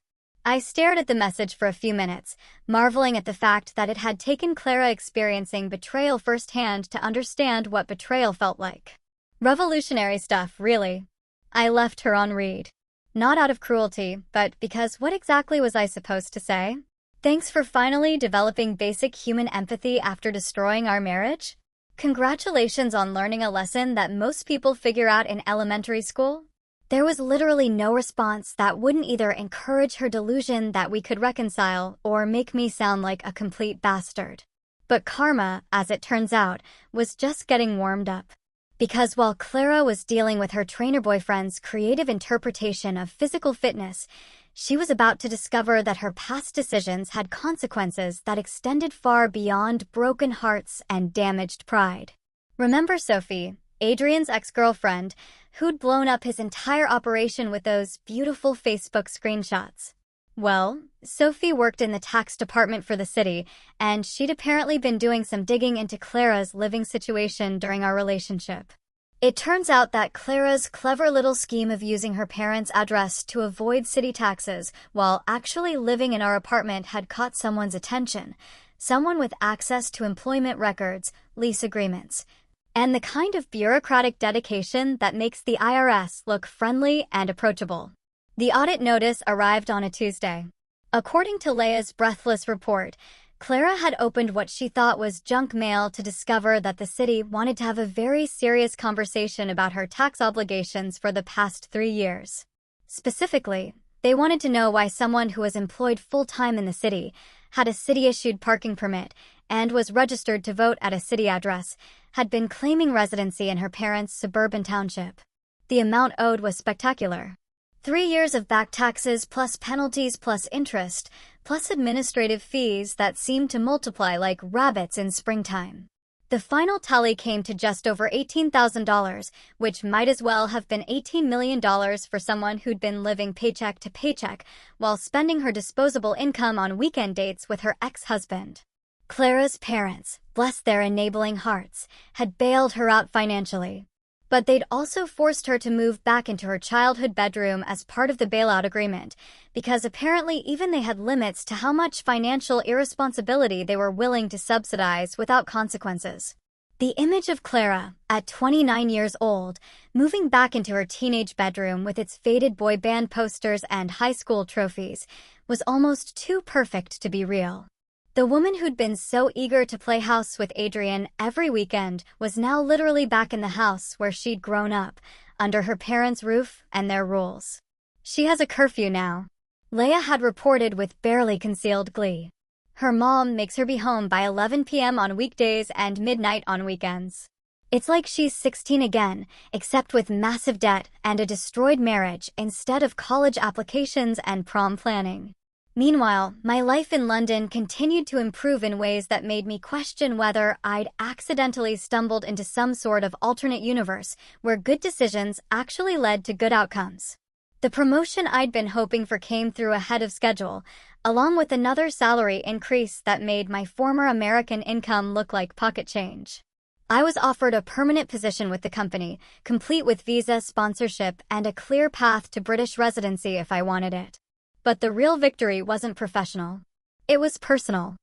I stared at the message for a few minutes, marveling at the fact that it had taken Clara experiencing betrayal firsthand to understand what betrayal felt like. Revolutionary stuff, really. I left her on read. Not out of cruelty, but because what exactly was I supposed to say? Thanks for finally developing basic human empathy after destroying our marriage? Congratulations on learning a lesson that most people figure out in elementary school? There was literally no response that wouldn't either encourage her delusion that we could reconcile or make me sound like a complete bastard. But karma, as it turns out, was just getting warmed up. Because while Clara was dealing with her trainer boyfriend's creative interpretation of physical fitness, she was about to discover that her past decisions had consequences that extended far beyond broken hearts and damaged pride. Remember Sophie, Adrian's ex-girlfriend, who'd blown up his entire operation with those beautiful Facebook screenshots? Well, Sophie worked in the tax department for the city, and she'd apparently been doing some digging into Clara's living situation during our relationship. It turns out that Clara's clever little scheme of using her parents' address to avoid city taxes while actually living in our apartment had caught someone's attention, someone with access to employment records, lease agreements, and the kind of bureaucratic dedication that makes the IRS look friendly and approachable. The audit notice arrived on a Tuesday. According to Leia's breathless report, Clara had opened what she thought was junk mail to discover that the city wanted to have a very serious conversation about her tax obligations for the past 3 years. Specifically, they wanted to know why someone who was employed full-time in the city, had a city-issued parking permit, and was registered to vote at a city address, had been claiming residency in her parents' suburban township. The amount owed was spectacular. 3 years of back taxes plus penalties plus interest, plus administrative fees that seemed to multiply like rabbits in springtime. The final tally came to just over $18,000, which might as well have been $18 million for someone who'd been living paycheck to paycheck while spending her disposable income on weekend dates with her ex-husband. Clara's parents, bless their enabling hearts, had bailed her out financially. But they'd also forced her to move back into her childhood bedroom as part of the bailout agreement, because apparently even they had limits to how much financial irresponsibility they were willing to subsidize without consequences. The image of Clara, at 29 years old, moving back into her teenage bedroom with its faded boy band posters and high school trophies, was almost too perfect to be real. The woman who'd been so eager to play house with Adrian every weekend was now literally back in the house where she'd grown up, under her parents' roof and their rules. She has a curfew now, Leia had reported with barely concealed glee. Her mom makes her be home by 11 p.m. on weekdays and midnight on weekends. It's like she's 16 again, except with massive debt and a destroyed marriage instead of college applications and prom planning. Meanwhile, my life in London continued to improve in ways that made me question whether I'd accidentally stumbled into some sort of alternate universe where good decisions actually led to good outcomes. The promotion I'd been hoping for came through ahead of schedule, along with another salary increase that made my former American income look like pocket change. I was offered a permanent position with the company, complete with visa, sponsorship, and a clear path to British residency if I wanted it. But the real victory wasn't professional. It was personal.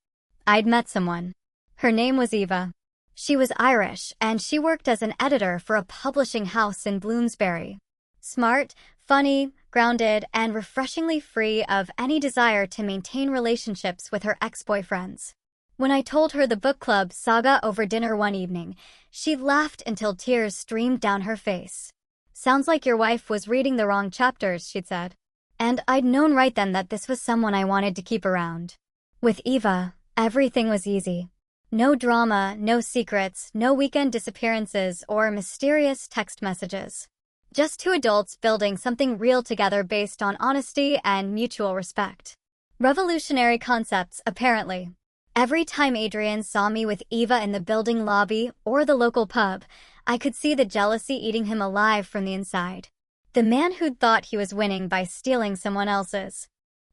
I'd met someone. Her name was Eva. She was Irish, and she worked as an editor for a publishing house in Bloomsbury. Smart, funny, grounded, and refreshingly free of any desire to maintain relationships with her ex-boyfriends. When I told her the book club saga over dinner one evening, she laughed until tears streamed down her face. "Sounds like your wife was reading the wrong chapters," she'd said. And I'd known right then that this was someone I wanted to keep around. With Eva, everything was easy. No drama, no secrets, no weekend disappearances or mysterious text messages. Just two adults building something real together based on honesty and mutual respect. Revolutionary concepts, apparently. Every time Adrian saw me with Eva in the building lobby or the local pub, I could see the jealousy eating him alive from the inside. The man who'd thought he was winning by stealing someone else's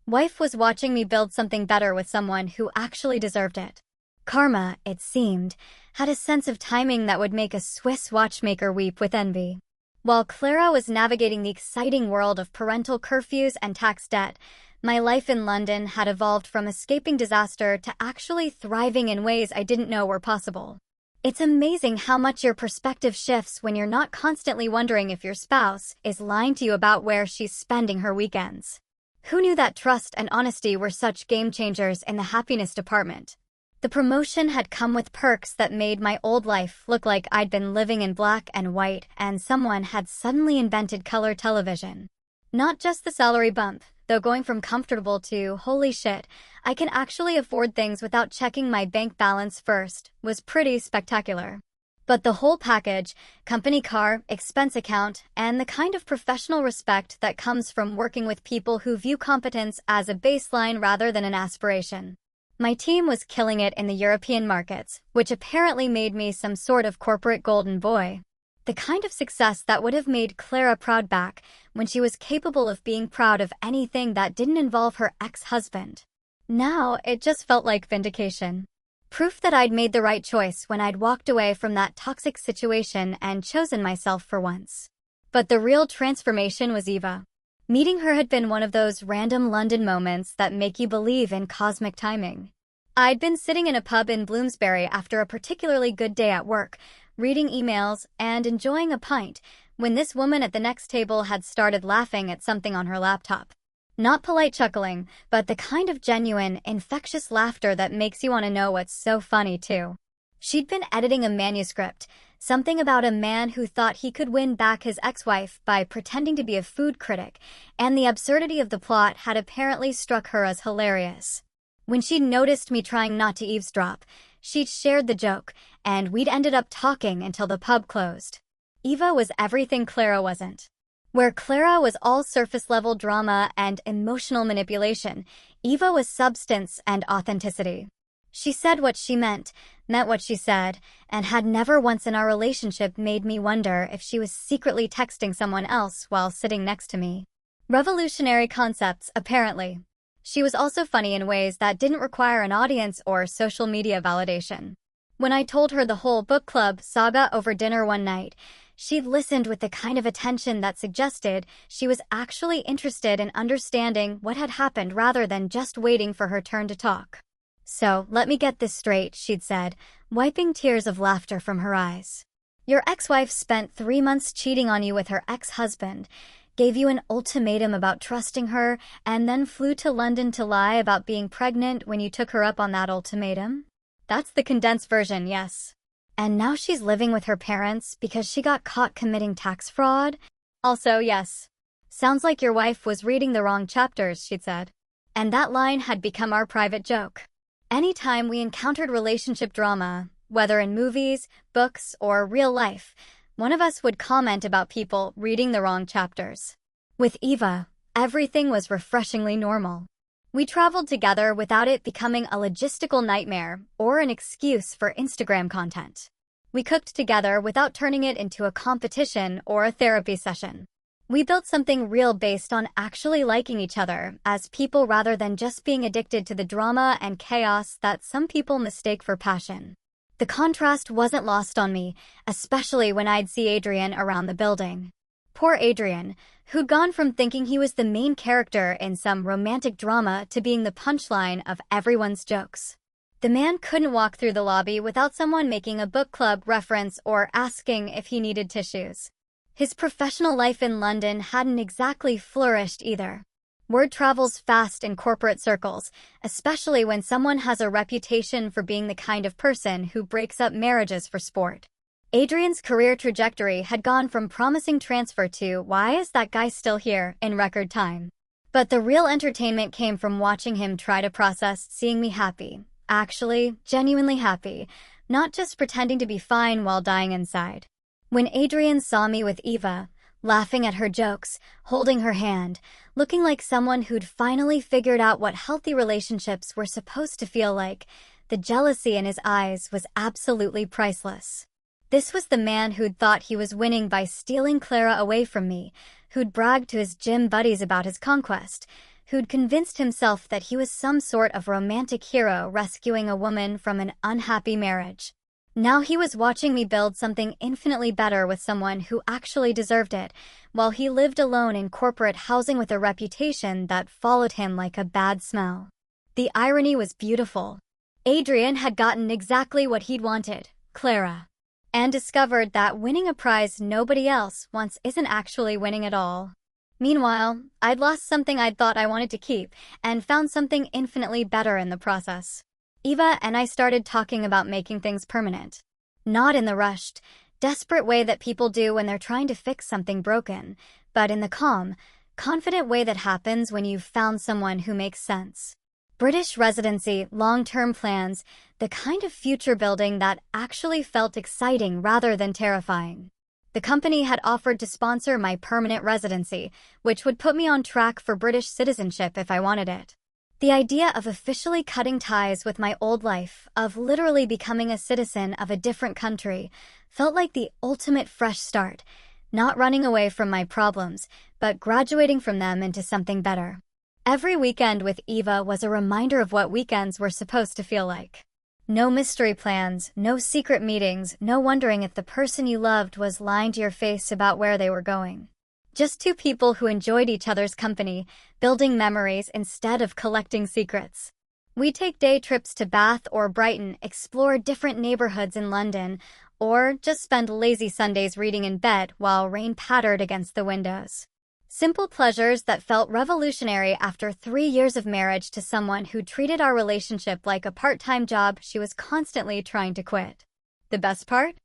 wife was watching me build something better with someone who actually deserved it. Karma, it seemed, had a sense of timing that would make a Swiss watchmaker weep with envy. While Clara was navigating the exciting world of parental curfews and tax debt, my life in London had evolved from escaping disaster to actually thriving in ways I didn't know were possible. It's amazing how much your perspective shifts when you're not constantly wondering if your spouse is lying to you about where she's spending her weekends. Who knew that trust and honesty were such game changers in the happiness department? The promotion had come with perks that made my old life look like I'd been living in black and white and someone had suddenly invented color television. Not just the salary bump, though going from comfortable to, holy shit, I can actually afford things without checking my bank balance first, was pretty spectacular. But the whole package, company car, expense account, and the kind of professional respect that comes from working with people who view competence as a baseline rather than an aspiration. My team was killing it in the European markets, which apparently made me some sort of corporate golden boy. The kind of success that would have made Clara proud back when she was capable of being proud of anything that didn't involve her ex-husband. Now, it just felt like vindication. Proof that I'd made the right choice when I'd walked away from that toxic situation and chosen myself for once. But the real transformation was Eva. Meeting her had been one of those random London moments that make you believe in cosmic timing. I'd been sitting in a pub in Bloomsbury after a particularly good day at work, reading emails and enjoying a pint, when this woman at the next table had started laughing at something on her laptop. Not polite chuckling, but the kind of genuine, infectious laughter that makes you want to know what's so funny, too. She'd been editing a manuscript, something about a man who thought he could win back his ex-wife by pretending to be a food critic, and the absurdity of the plot had apparently struck her as hilarious. When she'd noticed me trying not to eavesdrop, she'd shared the joke, and we'd ended up talking until the pub closed. Eva was everything Clara wasn't. Where Clara was all surface-level drama and emotional manipulation, Eva was substance and authenticity. She said what she meant what she said, and had never once in our relationship made me wonder if she was secretly texting someone else while sitting next to me. Revolutionary concepts, apparently. She was also funny in ways that didn't require an audience or social media validation. When I told her the whole book club saga over dinner one night, she'd listened with the kind of attention that suggested she was actually interested in understanding what had happened rather than just waiting for her turn to talk. "So, let me get this straight," she'd said, wiping tears of laughter from her eyes. "Your ex-wife spent 3 months cheating on you with her ex-husband, gave you an ultimatum about trusting her, and then flew to London to lie about being pregnant when you took her up on that ultimatum? That's the condensed version, yes. And now she's living with her parents because she got caught committing tax fraud?" Also, yes. Sounds like your wife was reading the wrong chapters, she'd said. And that line had become our private joke. Anytime we encountered relationship drama, whether in movies, books, or real life, one of us would comment about people reading the wrong chapters. With Eva, everything was refreshingly normal. We traveled together without it becoming a logistical nightmare or an excuse for Instagram content. We cooked together without turning it into a competition or a therapy session. We built something real based on actually liking each other as people rather than just being addicted to the drama and chaos that some people mistake for passion. The contrast wasn't lost on me, especially when I'd see Adrian around the building. Poor Adrian, who'd gone from thinking he was the main character in some romantic drama to being the punchline of everyone's jokes. The man couldn't walk through the lobby without someone making a book club reference or asking if he needed tissues. His professional life in London hadn't exactly flourished either. Word travels fast in corporate circles, especially when someone has a reputation for being the kind of person who breaks up marriages for sport. Adrian's career trajectory had gone from promising transfer to "why is that guy still here" in record time. But the real entertainment came from watching him try to process seeing me happy, actually, genuinely happy, not just pretending to be fine while dying inside. When Adrian saw me with Eva, laughing at her jokes, holding her hand, looking like someone who'd finally figured out what healthy relationships were supposed to feel like, the jealousy in his eyes was absolutely priceless. This was the man who'd thought he was winning by stealing Clara away from me, who'd bragged to his gym buddies about his conquest, who'd convinced himself that he was some sort of romantic hero rescuing a woman from an unhappy marriage. Now he was watching me build something infinitely better with someone who actually deserved it, while he lived alone in corporate housing with a reputation that followed him like a bad smell. The irony was beautiful. Adrian had gotten exactly what he'd wanted, Clara, and discovered that winning a prize nobody else wants isn't actually winning at all. Meanwhile, I'd lost something I'd thought I wanted to keep, and found something infinitely better in the process. Eva and I started talking about making things permanent. Not in the rushed, desperate way that people do when they're trying to fix something broken, but in the calm, confident way that happens when you've found someone who makes sense. British residency, long-term plans, the kind of future building that actually felt exciting rather than terrifying. The company had offered to sponsor my permanent residency, which would put me on track for British citizenship if I wanted it. The idea of officially cutting ties with my old life, of literally becoming a citizen of a different country, felt like the ultimate fresh start, not running away from my problems, but graduating from them into something better. Every weekend with Eva was a reminder of what weekends were supposed to feel like. No mystery plans, no secret meetings, no wondering if the person you loved was lying to your face about where they were going. Just two people who enjoyed each other's company, building memories instead of collecting secrets. We'd take day trips to Bath or Brighton, explore different neighborhoods in London, or just spend lazy Sundays reading in bed while rain pattered against the windows. Simple pleasures that felt revolutionary after 3 years of marriage to someone who treated our relationship like a part-time job she was constantly trying to quit. The best part?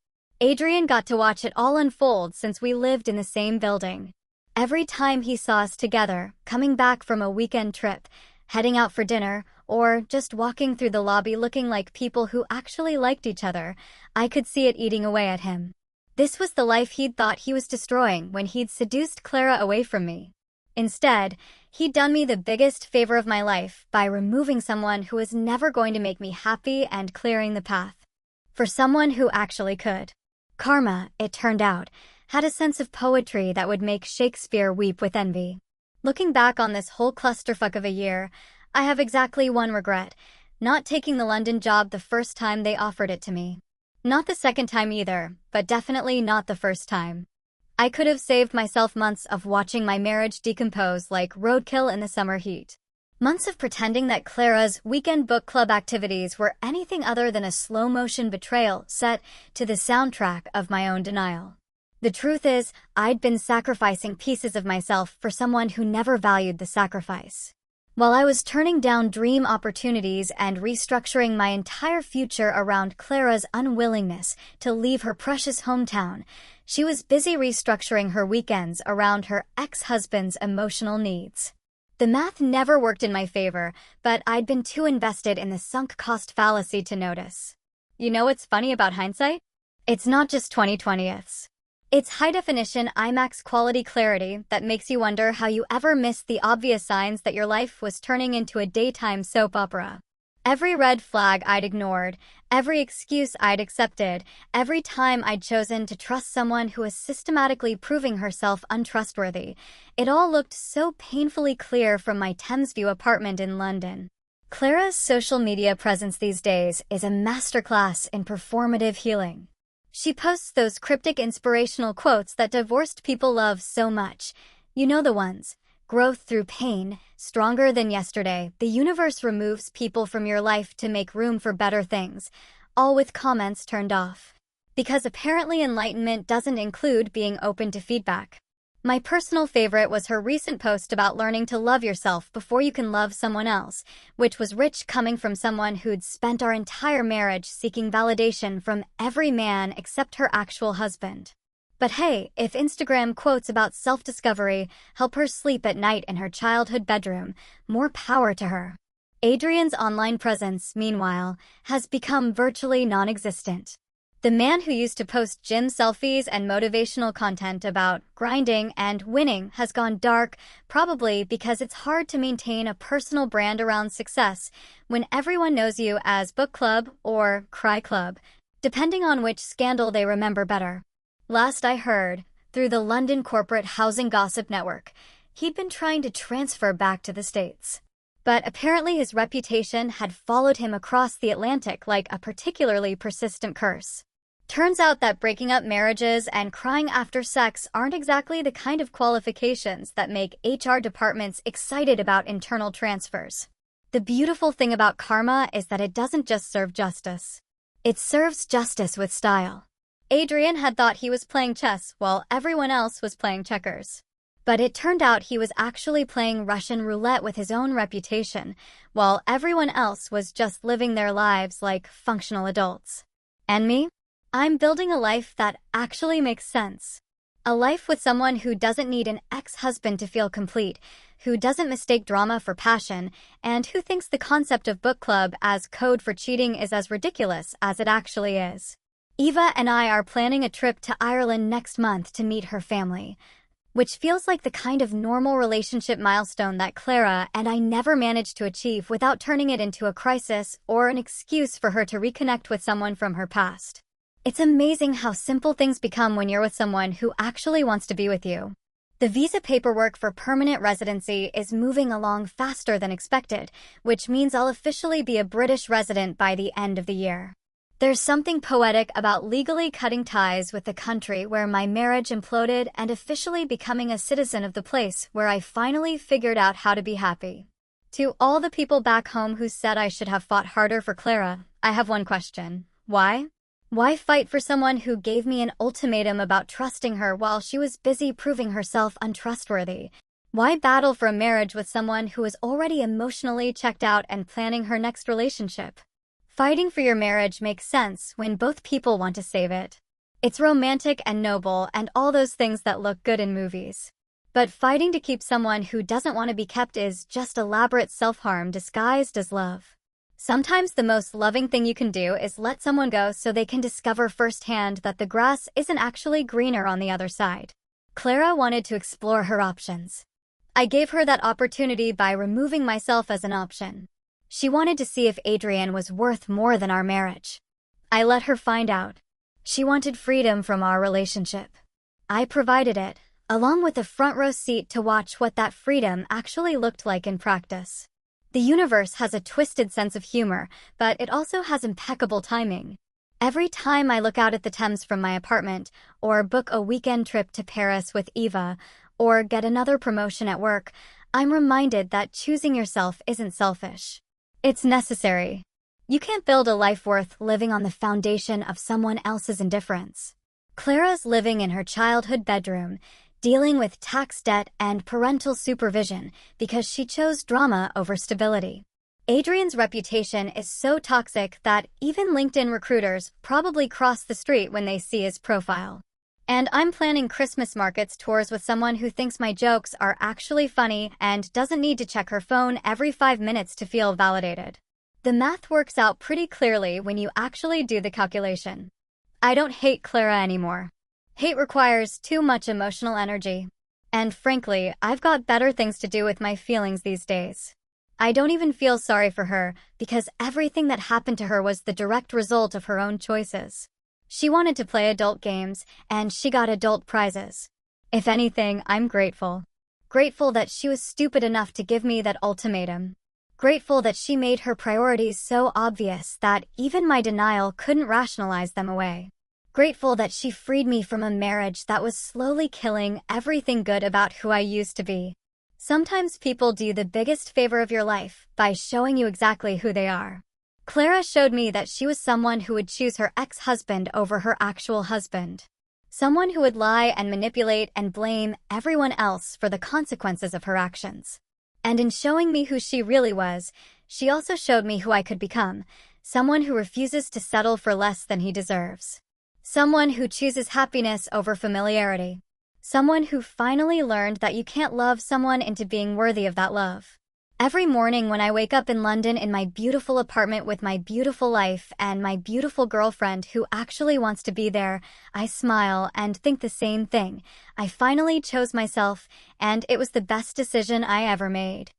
Adrian got to watch it all unfold since we lived in the same building. Every time he saw us together, coming back from a weekend trip, heading out for dinner, or just walking through the lobby looking like people who actually liked each other, I could see it eating away at him. This was the life he'd thought he was destroying when he'd seduced Clara away from me. Instead, he'd done me the biggest favor of my life by removing someone who was never going to make me happy and clearing the path for someone who actually could. Karma, it turned out, had a sense of poetry that would make Shakespeare weep with envy. Looking back on this whole clusterfuck of a year, I have exactly one regret: not taking the London job the first time they offered it to me. Not the second time either, but definitely not the first time. I could have saved myself months of watching my marriage decompose like roadkill in the summer heat. Months of pretending that Clara's weekend book club activities were anything other than a slow-motion betrayal set to the soundtrack of my own denial. The truth is, I'd been sacrificing pieces of myself for someone who never valued the sacrifice. While I was turning down dream opportunities and restructuring my entire future around Clara's unwillingness to leave her precious hometown, she was busy restructuring her weekends around her ex-husband's emotional needs. The math never worked in my favor, but I'd been too invested in the sunk cost fallacy to notice. You know what's funny about hindsight? It's not just 20/20ths. It's high-definition IMAX quality clarity that makes you wonder how you ever missed the obvious signs that your life was turning into a daytime soap opera. Every red flag I'd ignored, every excuse I'd accepted, every time I'd chosen to trust someone who was systematically proving herself untrustworthy, it all looked so painfully clear from my Thamesview apartment in London. Clara's social media presence these days is a masterclass in performative healing. She posts those cryptic inspirational quotes that divorced people love so much. You know the ones. Growth through pain, stronger than yesterday, the universe removes people from your life to make room for better things, all with comments turned off. Because apparently enlightenment doesn't include being open to feedback. My personal favorite was her recent post about learning to love yourself before you can love someone else, which was rich coming from someone who'd spent our entire marriage seeking validation from every man except her actual husband. But hey, if Instagram quotes about self-discovery help her sleep at night in her childhood bedroom, more power to her. Adrian's online presence, meanwhile, has become virtually non-existent. The man who used to post gym selfies and motivational content about grinding and winning has gone dark, probably because it's hard to maintain a personal brand around success when everyone knows you as Book Club or Cry Club, depending on which scandal they remember better. Last I heard, through the London corporate housing gossip network, he'd been trying to transfer back to the States. But apparently his reputation had followed him across the Atlantic like a particularly persistent curse. Turns out that breaking up marriages and crying after sex aren't exactly the kind of qualifications that make HR departments excited about internal transfers. The beautiful thing about karma is that it doesn't just serve justice. It serves justice with style. Adrian had thought he was playing chess while everyone else was playing checkers. But it turned out he was actually playing Russian roulette with his own reputation, while everyone else was just living their lives like functional adults. And me? I'm building a life that actually makes sense. A life with someone who doesn't need an ex-husband to feel complete, who doesn't mistake drama for passion, and who thinks the concept of book club as code for cheating is as ridiculous as it actually is. Eva and I are planning a trip to Ireland next month to meet her family, which feels like the kind of normal relationship milestone that Clara and I never managed to achieve without turning it into a crisis or an excuse for her to reconnect with someone from her past. It's amazing how simple things become when you're with someone who actually wants to be with you. The visa paperwork for permanent residency is moving along faster than expected, which means I'll officially be a British resident by the end of the year. There's something poetic about legally cutting ties with the country where my marriage imploded and officially becoming a citizen of the place where I finally figured out how to be happy. To all the people back home who said I should have fought harder for Clara, I have one question. Why? Why fight for someone who gave me an ultimatum about trusting her while she was busy proving herself untrustworthy? Why battle for a marriage with someone who is already emotionally checked out and planning her next relationship? Fighting for your marriage makes sense when both people want to save it. It's romantic and noble and all those things that look good in movies. But fighting to keep someone who doesn't want to be kept is just elaborate self-harm disguised as love. Sometimes the most loving thing you can do is let someone go so they can discover firsthand that the grass isn't actually greener on the other side. Clara wanted to explore her options. I gave her that opportunity by removing myself as an option. She wanted to see if Adrian was worth more than our marriage. I let her find out. She wanted freedom from our relationship. I provided it, along with a front-row seat to watch what that freedom actually looked like in practice. The universe has a twisted sense of humor, but it also has impeccable timing. Every time I look out at the Thames from my apartment, or book a weekend trip to Paris with Eva, or get another promotion at work, I'm reminded that choosing yourself isn't selfish. It's necessary. You can't build a life worth living on the foundation of someone else's indifference. Clara's living in her childhood bedroom, dealing with tax debt and parental supervision because she chose drama over stability. Adrian's reputation is so toxic that even LinkedIn recruiters probably cross the street when they see his profile. And I'm planning Christmas markets tours with someone who thinks my jokes are actually funny and doesn't need to check her phone every 5 minutes to feel validated. The math works out pretty clearly when you actually do the calculation. I don't hate Clara anymore. Hate requires too much emotional energy. And frankly, I've got better things to do with my feelings these days. I don't even feel sorry for her because everything that happened to her was the direct result of her own choices. She wanted to play adult games, and she got adult prizes. If anything, I'm grateful. Grateful that she was stupid enough to give me that ultimatum. Grateful that she made her priorities so obvious that even my denial couldn't rationalize them away. Grateful that she freed me from a marriage that was slowly killing everything good about who I used to be. Sometimes people do the biggest favor of your life by showing you exactly who they are. Clara showed me that she was someone who would choose her ex-husband over her actual husband. Someone who would lie and manipulate and blame everyone else for the consequences of her actions. And in showing me who she really was, she also showed me who I could become, someone who refuses to settle for less than he deserves. Someone who chooses happiness over familiarity. Someone who finally learned that you can't love someone into being worthy of that love. Every morning when I wake up in London in my beautiful apartment with my beautiful life and my beautiful girlfriend who actually wants to be there, I smile and think the same thing. I finally chose myself, and it was the best decision I ever made.